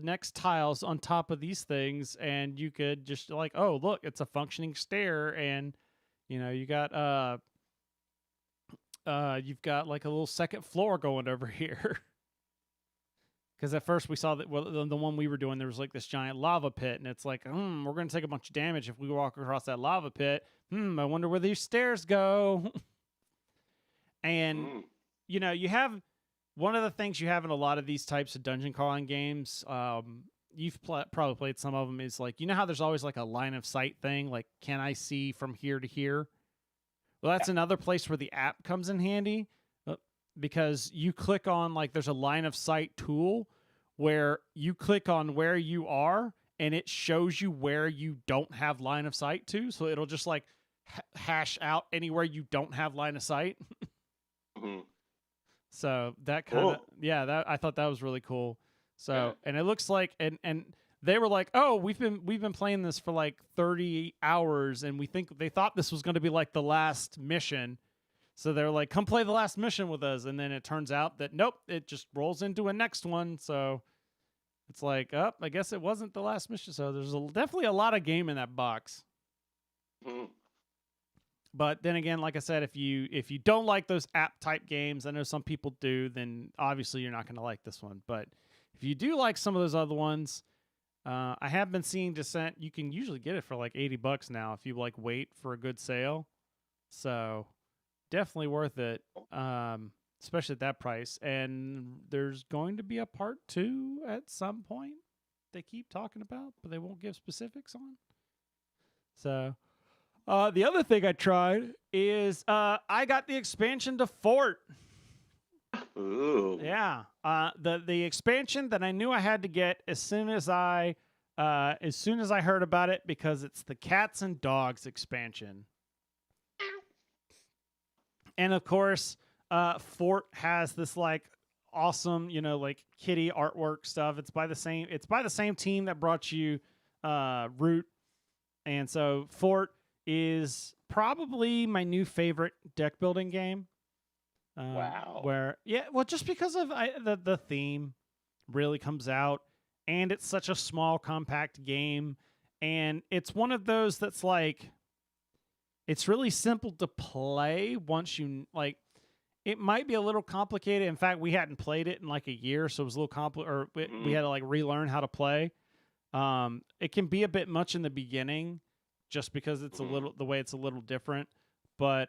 next tiles on top of these things, and you could just like, oh look, it's a functioning stair, and you know, you've got like a little second floor going over here. Because at first we saw that, well, the one we were doing, there was like this giant lava pit, and it's like, we're going to take a bunch of damage if we walk across that lava pit. I wonder where these stairs go. And, you know, you have one of the things you have in a lot of these types of dungeon crawling games, you've probably played some of them, is like, you know how there's always like a line of sight thing, like, can I see from here to here? Well, that's another place where the app comes in handy, because you click on, like, there's a line of sight tool where you click on where you are and it shows you where you don't have line of sight to. So it'll just like hash out anywhere you don't have line of sight. So that kind of, I thought that was really cool. So, and it looks like, and they were like, oh, we've been playing this for like 30 hours and they thought this was going to be like the last mission. So they're like, come play the last mission with us. And then it turns out that, nope, it just rolls into a next one. So it's like, I guess it wasn't the last mission. So there's definitely a lot of game in that box. But then again, like I said, if you don't like those app type games, I know some people do, then obviously you're not going to like this one. But if you do like some of those other ones, I have been seeing Descent. You can usually get it for like $80 now if you like wait for a good sale. So definitely worth it, especially at that price. And there's going to be a part 2 at some point they keep talking about, but they won't give specifics on. So the other thing I tried is I got the expansion to Fort. Ooh. Yeah. The expansion that I knew I had to get as soon as I heard about it, because it's the Cats and Dogs expansion. And of course, Fort has this like awesome, you know, like kitty artwork stuff. It's by the same team that brought you Root. And so Fort is probably my new favorite deck building game. Wow. Just because of the theme really comes out, and it's such a small, compact game, and it's one of those that's like, it's really simple to play once you like. It might be a little complicated. In fact, we hadn't played it in like a year, so it was a little complicated. We had to like relearn how to play. It can be a bit much in the beginning, just because it's the way it's a little different. But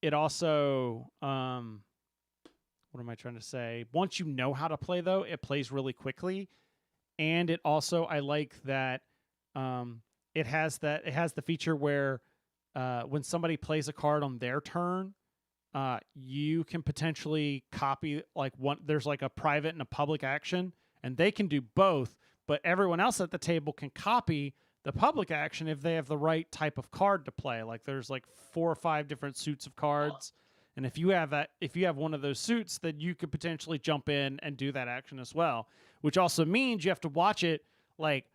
it also, what am I trying to say? Once you know how to play, though, it plays really quickly. And it also, I like that it has the feature where when somebody plays a card on their turn, you can potentially copy like one. There's like a private and a public action, and they can do both. But everyone else at the table can copy the public action if they have the right type of card to play. Like there's like 4 or 5 different suits of cards, and if you have one of those suits, then you could potentially jump in and do that action as well. Which also means you have to watch it like.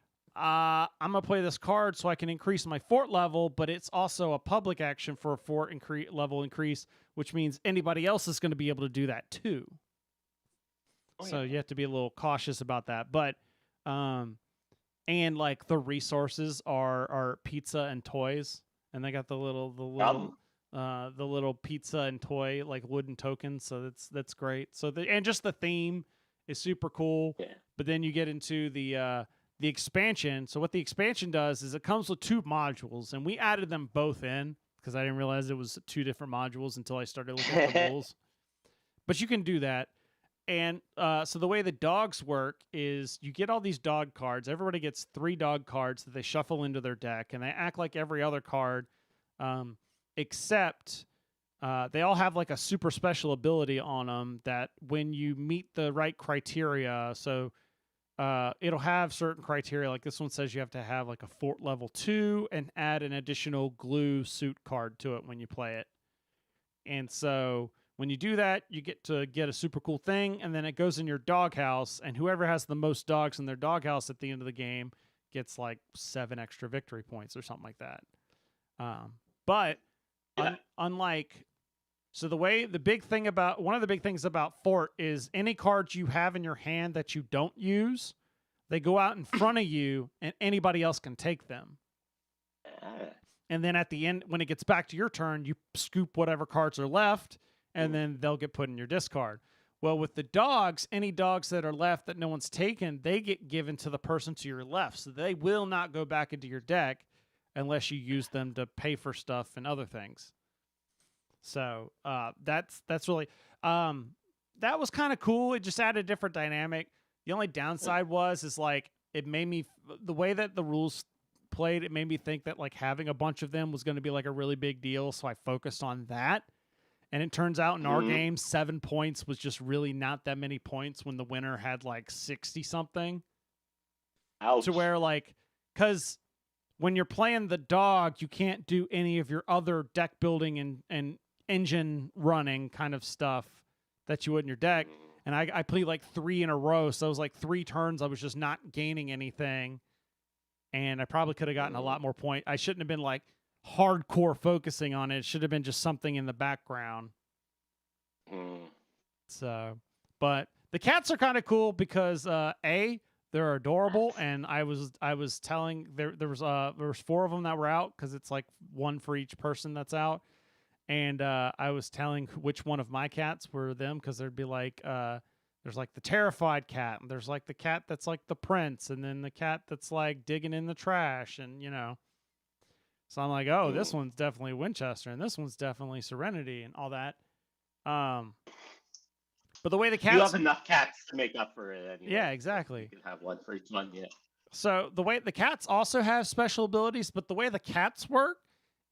I'm gonna play this card so I can increase my fort level, but it's also a public action for a fort level increase, which means anybody else is going to be able to do that too. So you have to be a little cautious about that. But and like the resources are pizza and toys, and they got the little pizza and toy like wooden tokens. So that's great. So and just the theme is super cool. Yeah. But then you get into the expansion. So what the expansion does is it comes with 2 modules, and we added them both in because I didn't realize it was 2 different modules until I started looking at the rules. But you can do that. And so the way the dogs work is you get all these dog cards. Everybody gets 3 dog cards that they shuffle into their deck, and they act like every other card, except they all have like a super special ability on them that when you meet the right criteria, so it'll have certain criteria. Like this one says you have to have like a fort level 2 and add an additional glue suit card to it when you play it. And so when you do that, you get to get a super cool thing, and then it goes in your doghouse, and whoever has the most dogs in their doghouse at the end of the game gets like 7 extra victory points or something like that. But unlike, so one of the big things about fort is any cards you have in your hand that you don't use, they go out in front of you, and anybody else can take them. And then at the end, when it gets back to your turn, you scoop whatever cards are left, and then they'll get put in your discard. Well, with the dogs, any dogs that are left that no one's taken, they get given to the person to your left. So they will not go back into your deck unless you use them to pay for stuff and other things. So that's really that was kind of cool. It just added a different dynamic. The only downside is like it made me, the way that the rules played, it made me think that like having a bunch of them was going to be like a really big deal. So I focused on that. And it turns out in our game, 7 points was just really not that many points when the winner had like 60 something. Ouch. To where like, because when you're playing the dog, you can't do any of your other deck building and engine running kind of stuff that you would in your deck. And I played like 3 in a row. So it was like 3 turns. I was just not gaining anything. And I probably could have gotten a lot more point. I shouldn't have been like hardcore focusing on it. It should have been just something in the background. So, but the cats are kind of cool because they're adorable, and I was telling there was 4 of them that were out because it's like 1 for each person that's out, and I was telling which one of my cats were them because there'd be like there's like the terrified cat, and there's like the cat that's like the prince, and then the cat that's like digging in the trash, and you know. So I'm like, oh, this one's definitely Winchester, and this one's definitely Serenity, and all that. But the way the cats, you have enough cats to make up for it anyway. Yeah, exactly. You can have 1 for each one, yeah. So the way the cats also have special abilities, but the way the cats work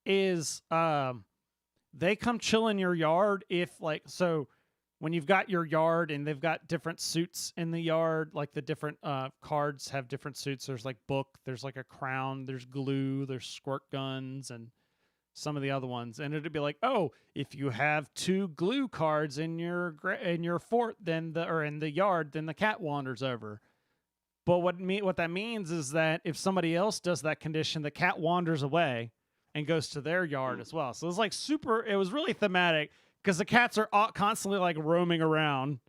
is they come chill in your yard if like, so when you've got your yard and they've got different suits in the yard, like the different cards have different suits. There's like book, there's like a crown, there's glue, there's squirt guns, and some of the other ones. And it'd be like, oh, if you have 2 glue cards in your fort, then in the yard, then the cat wanders over. But what that means is that if somebody else does that condition, the cat wanders away and goes to their yard as well. So it's like it was really thematic. Because the cats are constantly like roaming around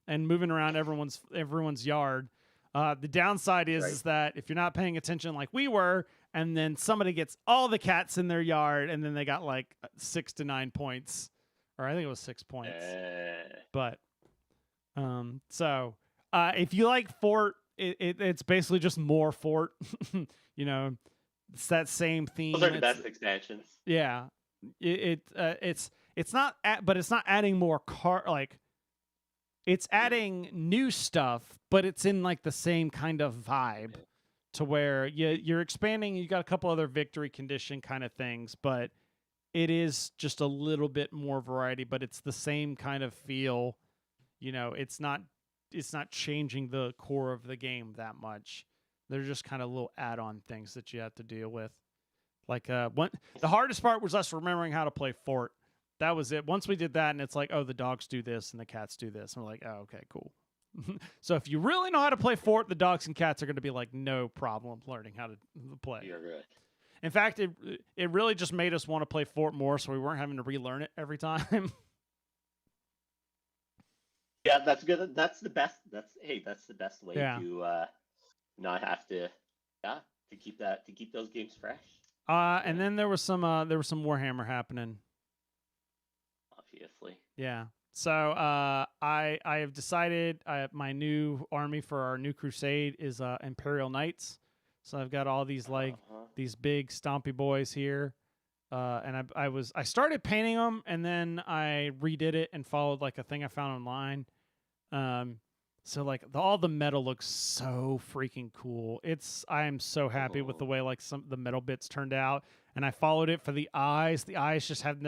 and moving around everyone's yard. The downside is that if you're not paying attention like we were, and then somebody gets all the cats in their yard, and then they got like 6 to 9 points, or I think it was 6 points. But so if you like fort, it's basically just more fort. You know, it's that same theme. Those are the best expansions. Yeah, It's not, but it's not adding more it's adding new stuff, but it's in like the same kind of vibe to where you're expanding. You got a couple other victory condition kind of things, but it is just a little bit more variety. But it's the same kind of feel. It's not changing the core of the game that much. They're just kind of little add-on things that you have to deal with. Like the hardest part was us remembering how to play Fort. That was it. Once we did that, and it's like, oh, the dogs do this and the cats do this, and we're like, oh, okay, cool. So if you really know how to play Fort, the dogs and cats are going to be like no problem learning how to play. You're good. In fact, it really just made us want to play Fort more, so we weren't having to relearn it every time. Yeah, that's good. That's the best. That's the best way Yeah. to not have to to keep those games fresh. And then there was some Warhammer happening. Obviously. Yeah. So I have decided my new army for our new crusade is Imperial Knights. So I've got all these these big stompy boys here, and I started painting them, and then I redid it and followed like a thing I found online. So like all the metal looks so freaking cool. I am so happy with the way like the metal bits turned out, and I followed it for the eyes. The eyes just have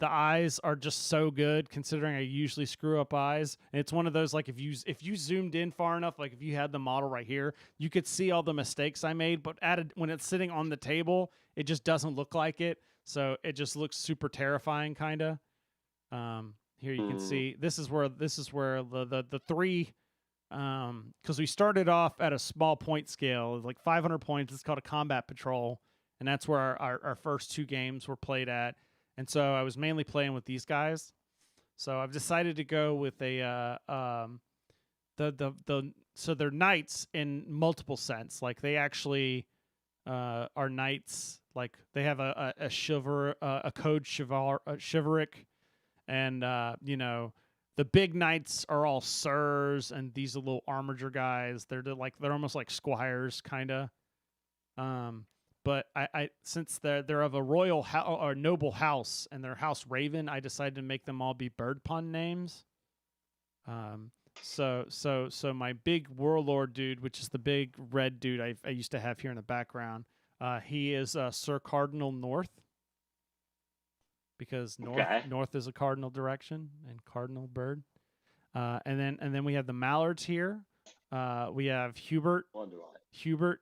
the eyes are just so good, considering I usually screw up eyes. And it's one of those, like, if you zoomed in far enough, like if you had the model right here, you could see all the mistakes I made, but when it's sitting on the table, it just doesn't look like it. So it just looks super terrifying, kind of. Here you can see, this is where the three, because we started off at a small point scale, like 500 points. It's called a combat patrol. And that's where our first two games were played at. And so I was mainly playing with these guys. So I've decided to go with so they're knights in multiple sense. Like they actually are knights. Like they have a code chivalric, and the big knights are all sirs, and these are little armiger guys. They're almost like squires, kind of. But I since they're of a royal or noble house, and their house Raven, I decided to make them all be bird pun names. So my big warlord dude, which is the big red dude I used to have here in the background, he is Sir Cardinal North, because north is a cardinal direction and cardinal bird. And then we have the mallards here. We have Hubert,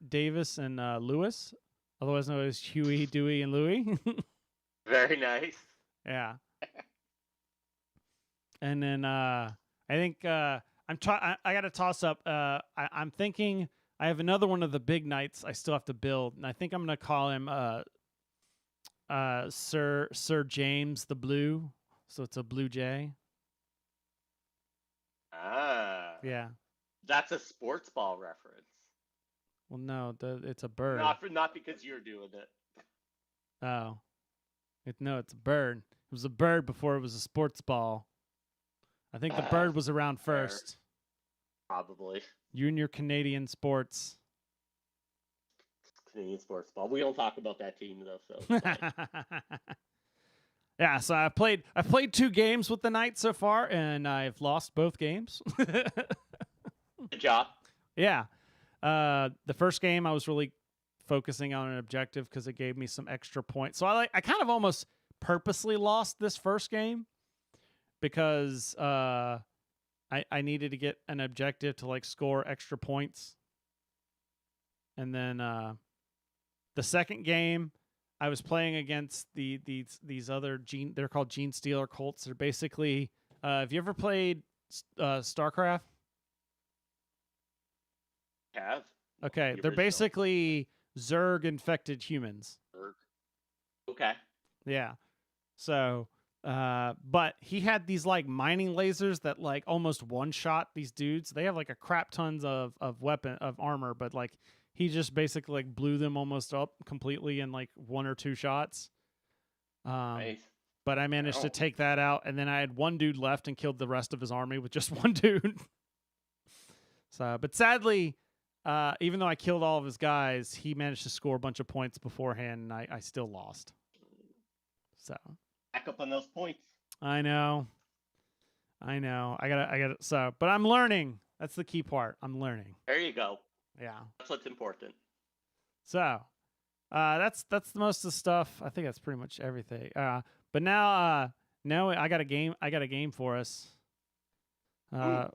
Davis, and Lewis. Otherwise known as Huey, Dewey, and Louie. Very nice. Yeah. And then I think I got to toss up. I'm thinking I have another one of the big knights I still have to build, and I think I'm gonna call him Sir James the Blue. So it's a blue jay. Ah. Yeah. That's a sports ball reference. Well, no, it's a bird. Not because you're doing it. Oh. It's a bird. It was a bird before it was a sports ball. I think the bird was around first. Probably. You and your Canadian sports. Canadian sports ball. We don't talk about that team though, so it's fine. Yeah, so I've played 2 games with the Knights so far, and I've lost both games. Good job. Yeah. The first game I was really focusing on an objective because it gave me some extra points. So I kind of almost purposely lost this first game because I needed to get an objective to like score extra points. And then the second game I was playing against these other they're called Gene Stealer Colts. They're basically have you ever played StarCraft? Have. Okay, they're basically Zerg infected humans. Zerg. Okay. Yeah. So, but he had these like mining lasers that like almost one shot these dudes. They have like a crap tons of armor, but like he just basically like blew them almost up completely in like 1 or 2 shots. Nice. But I managed to take that out, and then I had one dude left and killed the rest of his army with just one dude. So, but sadly, even though I killed all of his guys, he managed to score a bunch of points beforehand, and I still lost. So back up on those points. I know. I gotta. So, but I'm learning. That's the key part. I'm learning. There you go. Yeah. That's what's important. So, that's the most of the stuff. I think that's pretty much everything. But now I got a game. I got a game for us. I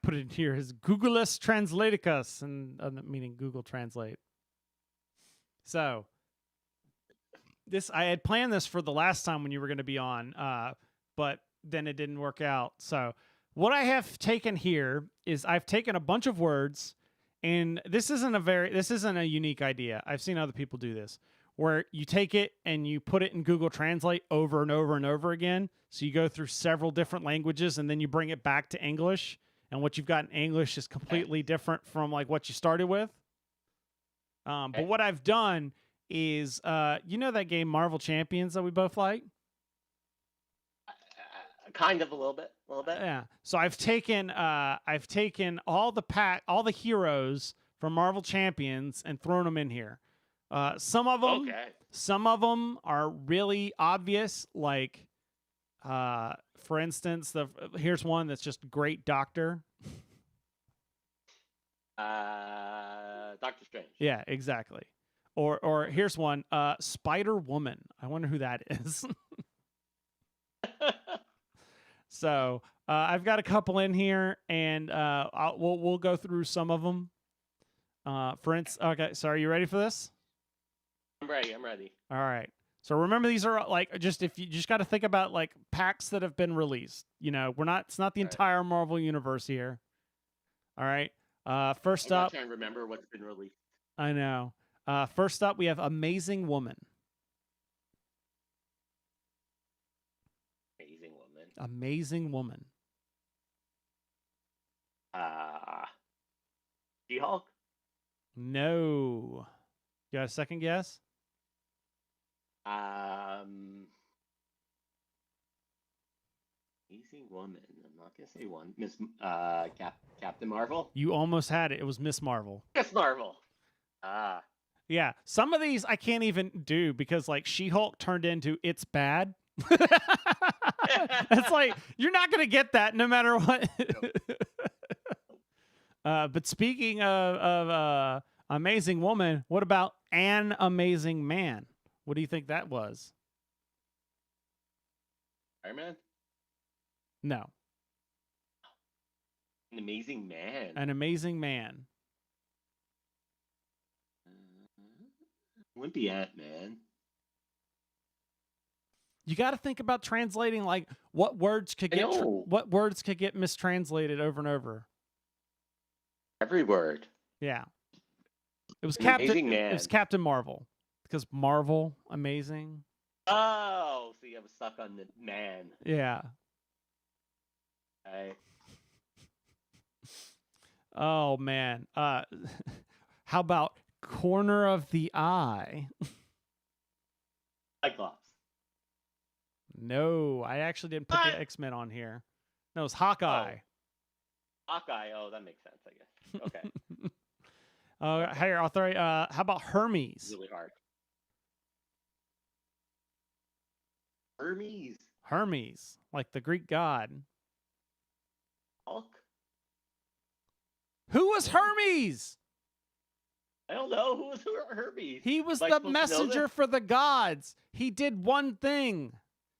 put it in here as Googleus Translaticus, and meaning Google Translate. So, I had planned this for the last time when you were going to be on, but then it didn't work out. So, what I have taken here is I've taken a bunch of words. And this isn't a unique idea. I've seen other people do this, where you take it and you put it in Google Translate over and over and over again. So you go through several different languages and then you bring it back to English. And what you've got in English is completely different from like what you started with. But what I've done is, you know that game Marvel Champions that we both like? Kind of a little bit. Yeah. So I've taken all the heroes from Marvel Champions and thrown them in here. Some of them are really obvious, like for instance, here's one that's just Great Doctor. Doctor Strange. Yeah, exactly. Or here's one, Spider Woman. I wonder who that is. So I've got a couple in here, and we'll go through some of them. For instance, okay. So are you ready for this? I'm ready. All right. So remember, these are like if you just got to think about like packs that have been released. You know, it's not the entire Marvel universe here. All right. First up, I'm trying to remember what's been released. I know. First up, we have Amazing Woman. Amazing Woman. She-Hulk? No. You got a second guess? Amazing Woman. I'm not gonna say one. Captain Marvel? You almost had it. It was Miss Marvel. Miss Marvel. Yeah. Some of these I can't even do because like She-Hulk turned into It's Bad. It's like you're not gonna get that no matter what. But speaking of Amazing Woman, what about An Amazing Man? What do you think that was? Iron Man? No. An Amazing Man. An Amazing Man. Wouldn't be Ant-Man. You got to think about translating, like what words could get mistranslated over and over. Every word. Yeah, it was Amazing Man. It was Captain Marvel because Marvel, amazing. Oh, see, I was stuck on the man. Yeah. Oh man. How about Corner of the Eye? Cyclops. No, I actually didn't put the X-Men on here. No, it's Hawkeye. Hawkeye. Oh, that makes sense, I guess. Okay. Here, I'll throw. How about Hermes? Really hard. Hermes, like the Greek god. Hulk. Who was Hermes? I don't know. Who was Hermes? He was the messenger for the gods. He did one thing.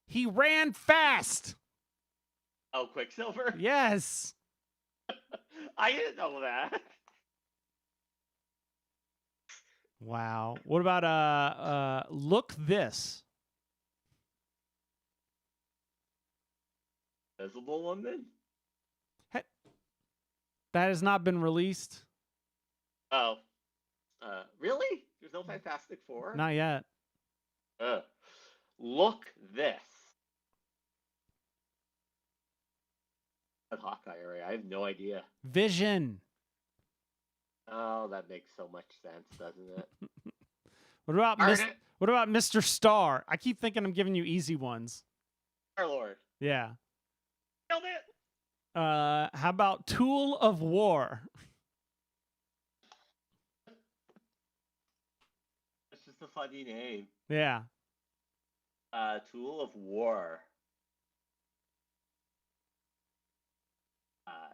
He ran fast. Oh, Quicksilver? Yes. I didn't know that. Wow. What about Look This? Invisible Woman? That has not been released. Oh. Really? There's no Fantastic Four? Not yet. Look This. That's Hawkeye area. I have no idea. Vision. Oh, that makes so much sense, doesn't it? What about Mr. Star? I keep thinking I'm giving you easy ones. Star-Lord. Yeah. Nailed it. How about Tool of War? It's just a funny name. Yeah. Tool of War.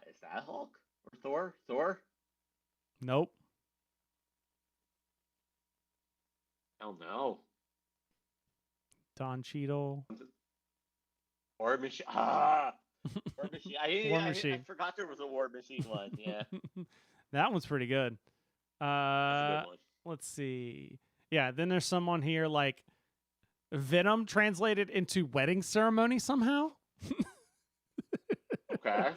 Is that Hulk or Thor? Thor? Nope. don't know. Don Cheadle. War Machine. War Machine. War I Machine. forgot there was a War Machine one. Yeah. That one's pretty good. That's a good one. Let's see. Yeah, then there's someone here like Venom translated into wedding ceremony somehow. Okay.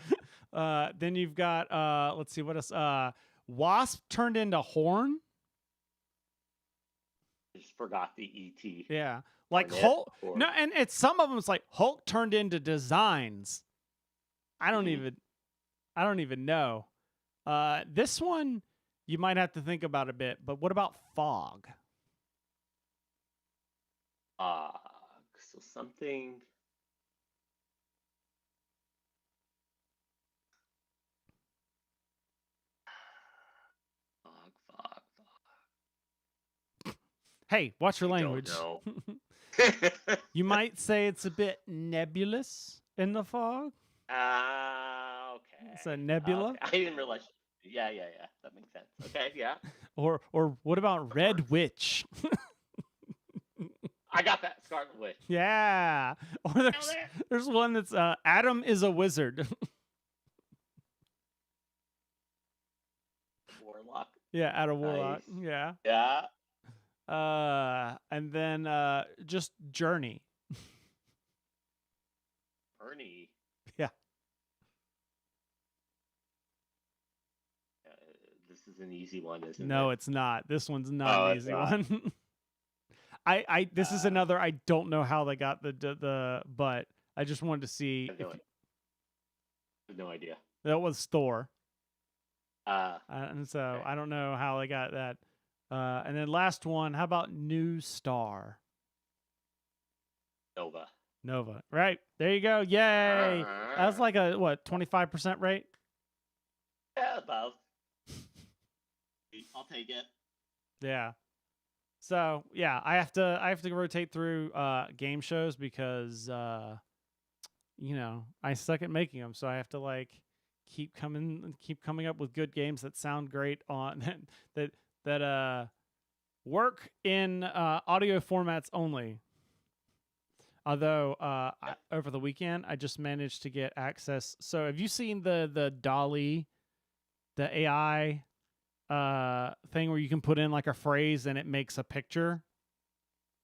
Then you've got let's see what else. Wasp turned into Horn. I just forgot the ET. Yeah. Like Hornet Hulk. or- No, and it's some of them it's like Hulk turned into designs. I don't even know. This one you might have to think about a bit, but what about Fog? So something. Fog. Hey, watch your I language. don't know. You might say it's a bit nebulous in the fog. Okay. It's a nebula. Okay. I didn't realize. Yeah. That makes sense. Okay, yeah. Or what about Red Witch? I got that. Scarlet Witch. Yeah. Or there's one that's Adam is a wizard. Warlock. Yeah, Adam Warlock. Nice. Yeah. Yeah. And then just Journey. Ernie. Yeah. This is an easy one, isn't No, it? it's not. This one's not Oh, an it's easy not. one. This is another. I don't know how they got the but I just wanted to see. I have no idea. That was Thor. Uh, And so Okay. I don't know how they got that. And then last one, how about New Star? Nova. Nova. Right. There you go. Yay. That's like a 25% rate? Yeah, about. I'll take it. Yeah. So yeah, I have to rotate through game shows because I suck at making them, so I have to like keep coming up with good games that sound great on that work in audio formats only. Although over the weekend I just managed to get access. So have you seen the DALL-E, the AI thing where you can put in like a phrase and it makes a picture?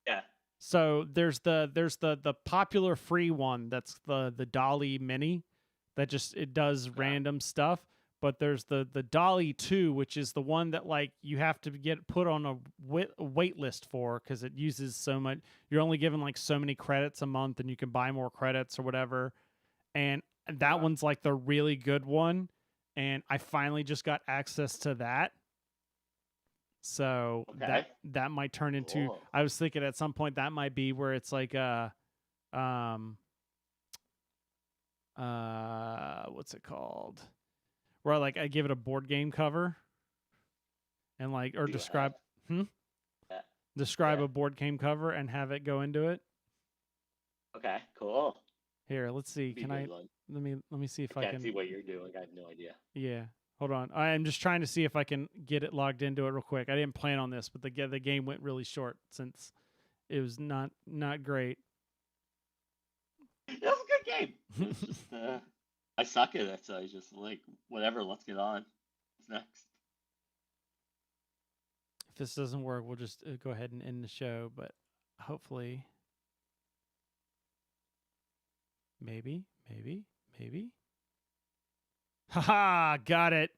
Yeah. So there's the popular free one that's the DALL-E Mini that just it does random stuff, but there's the DALL-E 2, which is the one that like you have to get put on a wait list for because it uses so much. You're only given like so many credits a month, and you can buy more credits or whatever. And that one's like the really good one. And I finally just got access to that. So Okay. that might turn into Cool. I was thinking at some point that might be where it's like what's it called? Where like I give it a board game cover and like or Do describe Yeah. describe Yeah. a board game cover and have it go into it. Okay, cool. Here, let's see. Be Can a I good one. let me see if I Can't can see what you're doing. I have no idea. Yeah. Hold on. I'm just trying to see if I can get it logged into it real quick. I didn't plan on this, but the game went really short since it was not great. That was a good game. It's just, I suck at it, so I just like whatever. Let's get on. What's next? If this doesn't work, we'll just go ahead and end the show, but hopefully maybe. Haha, got it.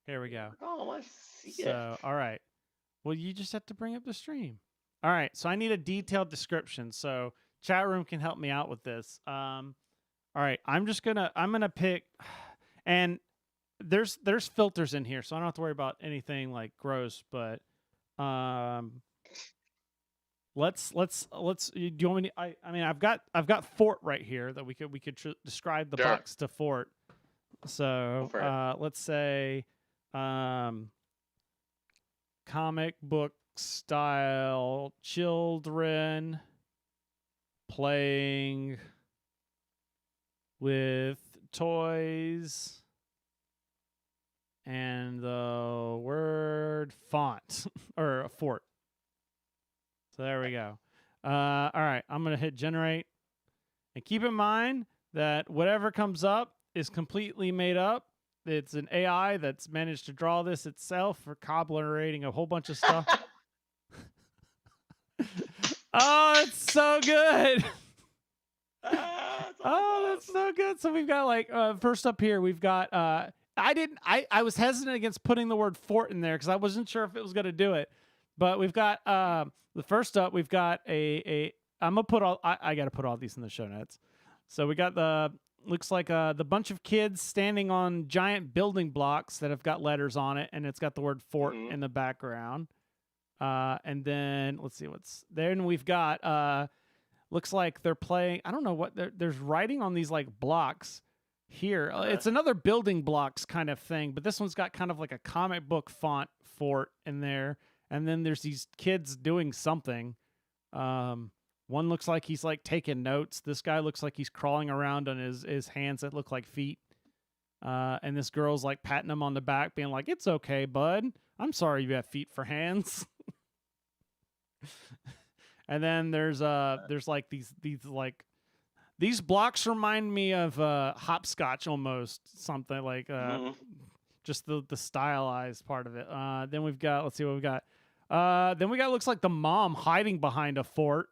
Here we go. Oh, I want to see So, all right. Well, you just have to bring up the stream. All right. So I need a detailed description. So chat room can help me out with this. All right. I'm gonna pick, and there's filters in here, so I don't have to worry about anything like gross. But let's. Do you want me to? I mean, I've got Fort right here that we could describe the Sure. box to Fort. So Go for it. let's say comic book style children playing with toys and the word font or fort. So there we go. All right, I'm gonna hit generate, and keep in mind that whatever comes up is completely made up. It's an AI that's managed to draw this itself for collaborating a whole bunch of stuff. Oh, it's so good. Oh, that's so good. So we've got like first up here, we've got I was hesitant against putting the word fort in there because I wasn't sure if it was gonna do it. But we've got the first up, we've got a I'm gonna put all I gotta put all these in the show notes. So we got looks like the bunch of kids standing on giant building blocks that have got letters on it, and it's got the word fort in the background. And then let's see what's there. And we've got looks like they're playing. I don't know what there's writing on these like blocks here. It's another building blocks kind of thing, but this one's got kind of like a comic book font fort in there. And then there's these kids doing something. One looks like he's like taking notes. This guy looks like he's crawling around on his hands that look like feet. And this girl's like patting him on the back, being like, "It's okay, bud. I'm sorry you have feet for hands." And then there's like these blocks remind me of hopscotch almost, something like just the stylized part of it. Then we've got, let's see what we got. Then we got looks like the mom hiding behind a fort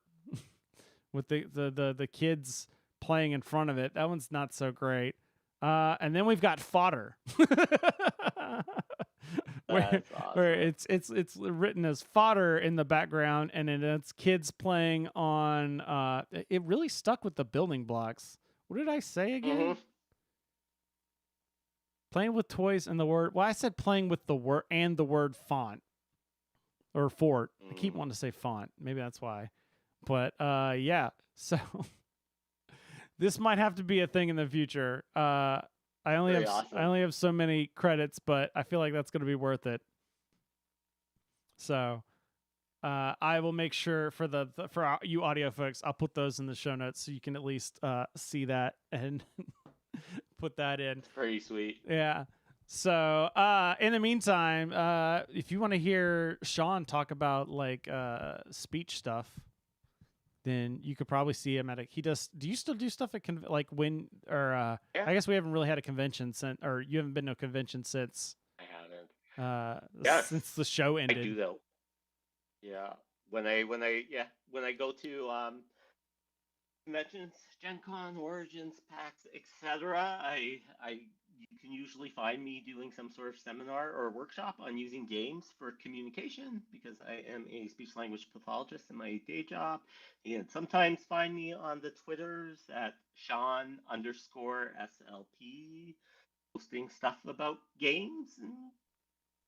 with the kids playing in front of it. That one's not so great. And then we've got fodder. where it's written as fodder in the background, and then it's kids playing on it really stuck with the building blocks. What did I say again? Playing with toys and the word, well, I said playing with the word and the word font or fort. I keep wanting to say font. Maybe that's why. But yeah. So this might have to be a thing in the future. I only have so many credits, but I feel like that's going to be worth it. So I will make sure for you audio folks, I'll put those in the show notes so you can at least see that and put that in. It's pretty sweet. Yeah. So in the meantime, if you want to hear Shaun talk about like speech stuff, then you could probably see him at do you still do stuff at I guess we haven't really had a convention or you haven't been to a convention since I haven't. Since the show ended. I do though. Yeah. When I go to conventions, Gen Con, Origins, PAX, etc., you can usually find me doing some sort of seminar or workshop on using games for communication because I am a speech language pathologist in my day job. And sometimes find me on the Twitters at Shaun_SLP, posting stuff about games and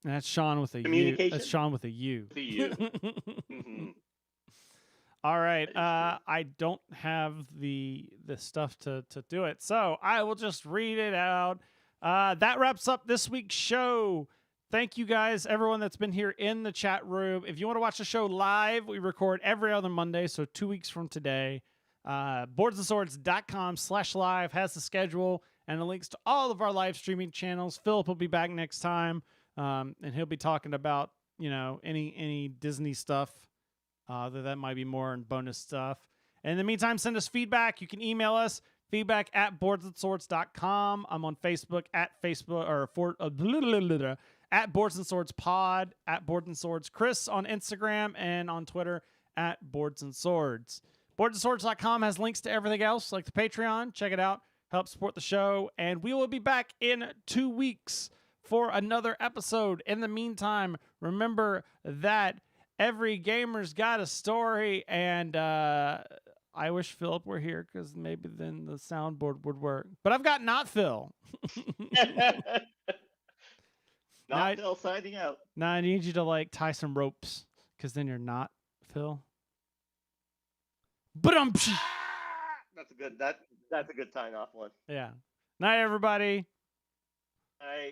that's Shaun with a communication. U. That's Shaun with a U. With a U. Mm-hmm. All right. I don't have the stuff to do it, so I will just read it out. That wraps up this week's show. Thank you guys, everyone that's been here in the chat room. If you want to watch the show live, we record every other Monday, so 2 weeks from today. Boardsandswords.com/live has the schedule and the links to all of our live streaming channels. Philip will be back next time, and he'll be talking about any Disney stuff. That might be more and bonus stuff. And in the meantime, send us feedback. You can email us, feedback@boardsandswords.com. I'm on Facebook at @BoardsAndSwords, @BoardsAndSwords. Chris on Instagram and on Twitter @BoardsAndSwords. Boardsandswords.com has links to everything else, like the Patreon. Check it out. Help support the show. And we will be back in 2 weeks for another episode. In the meantime, remember that every gamer's got a story, and I wish Philip were here because maybe then the soundboard would work. But I've got not Phil. Phil signing out. Now I need you to like tie some ropes because then you're not Phil. But That's a good sign off one. Yeah. Night, everybody. All right.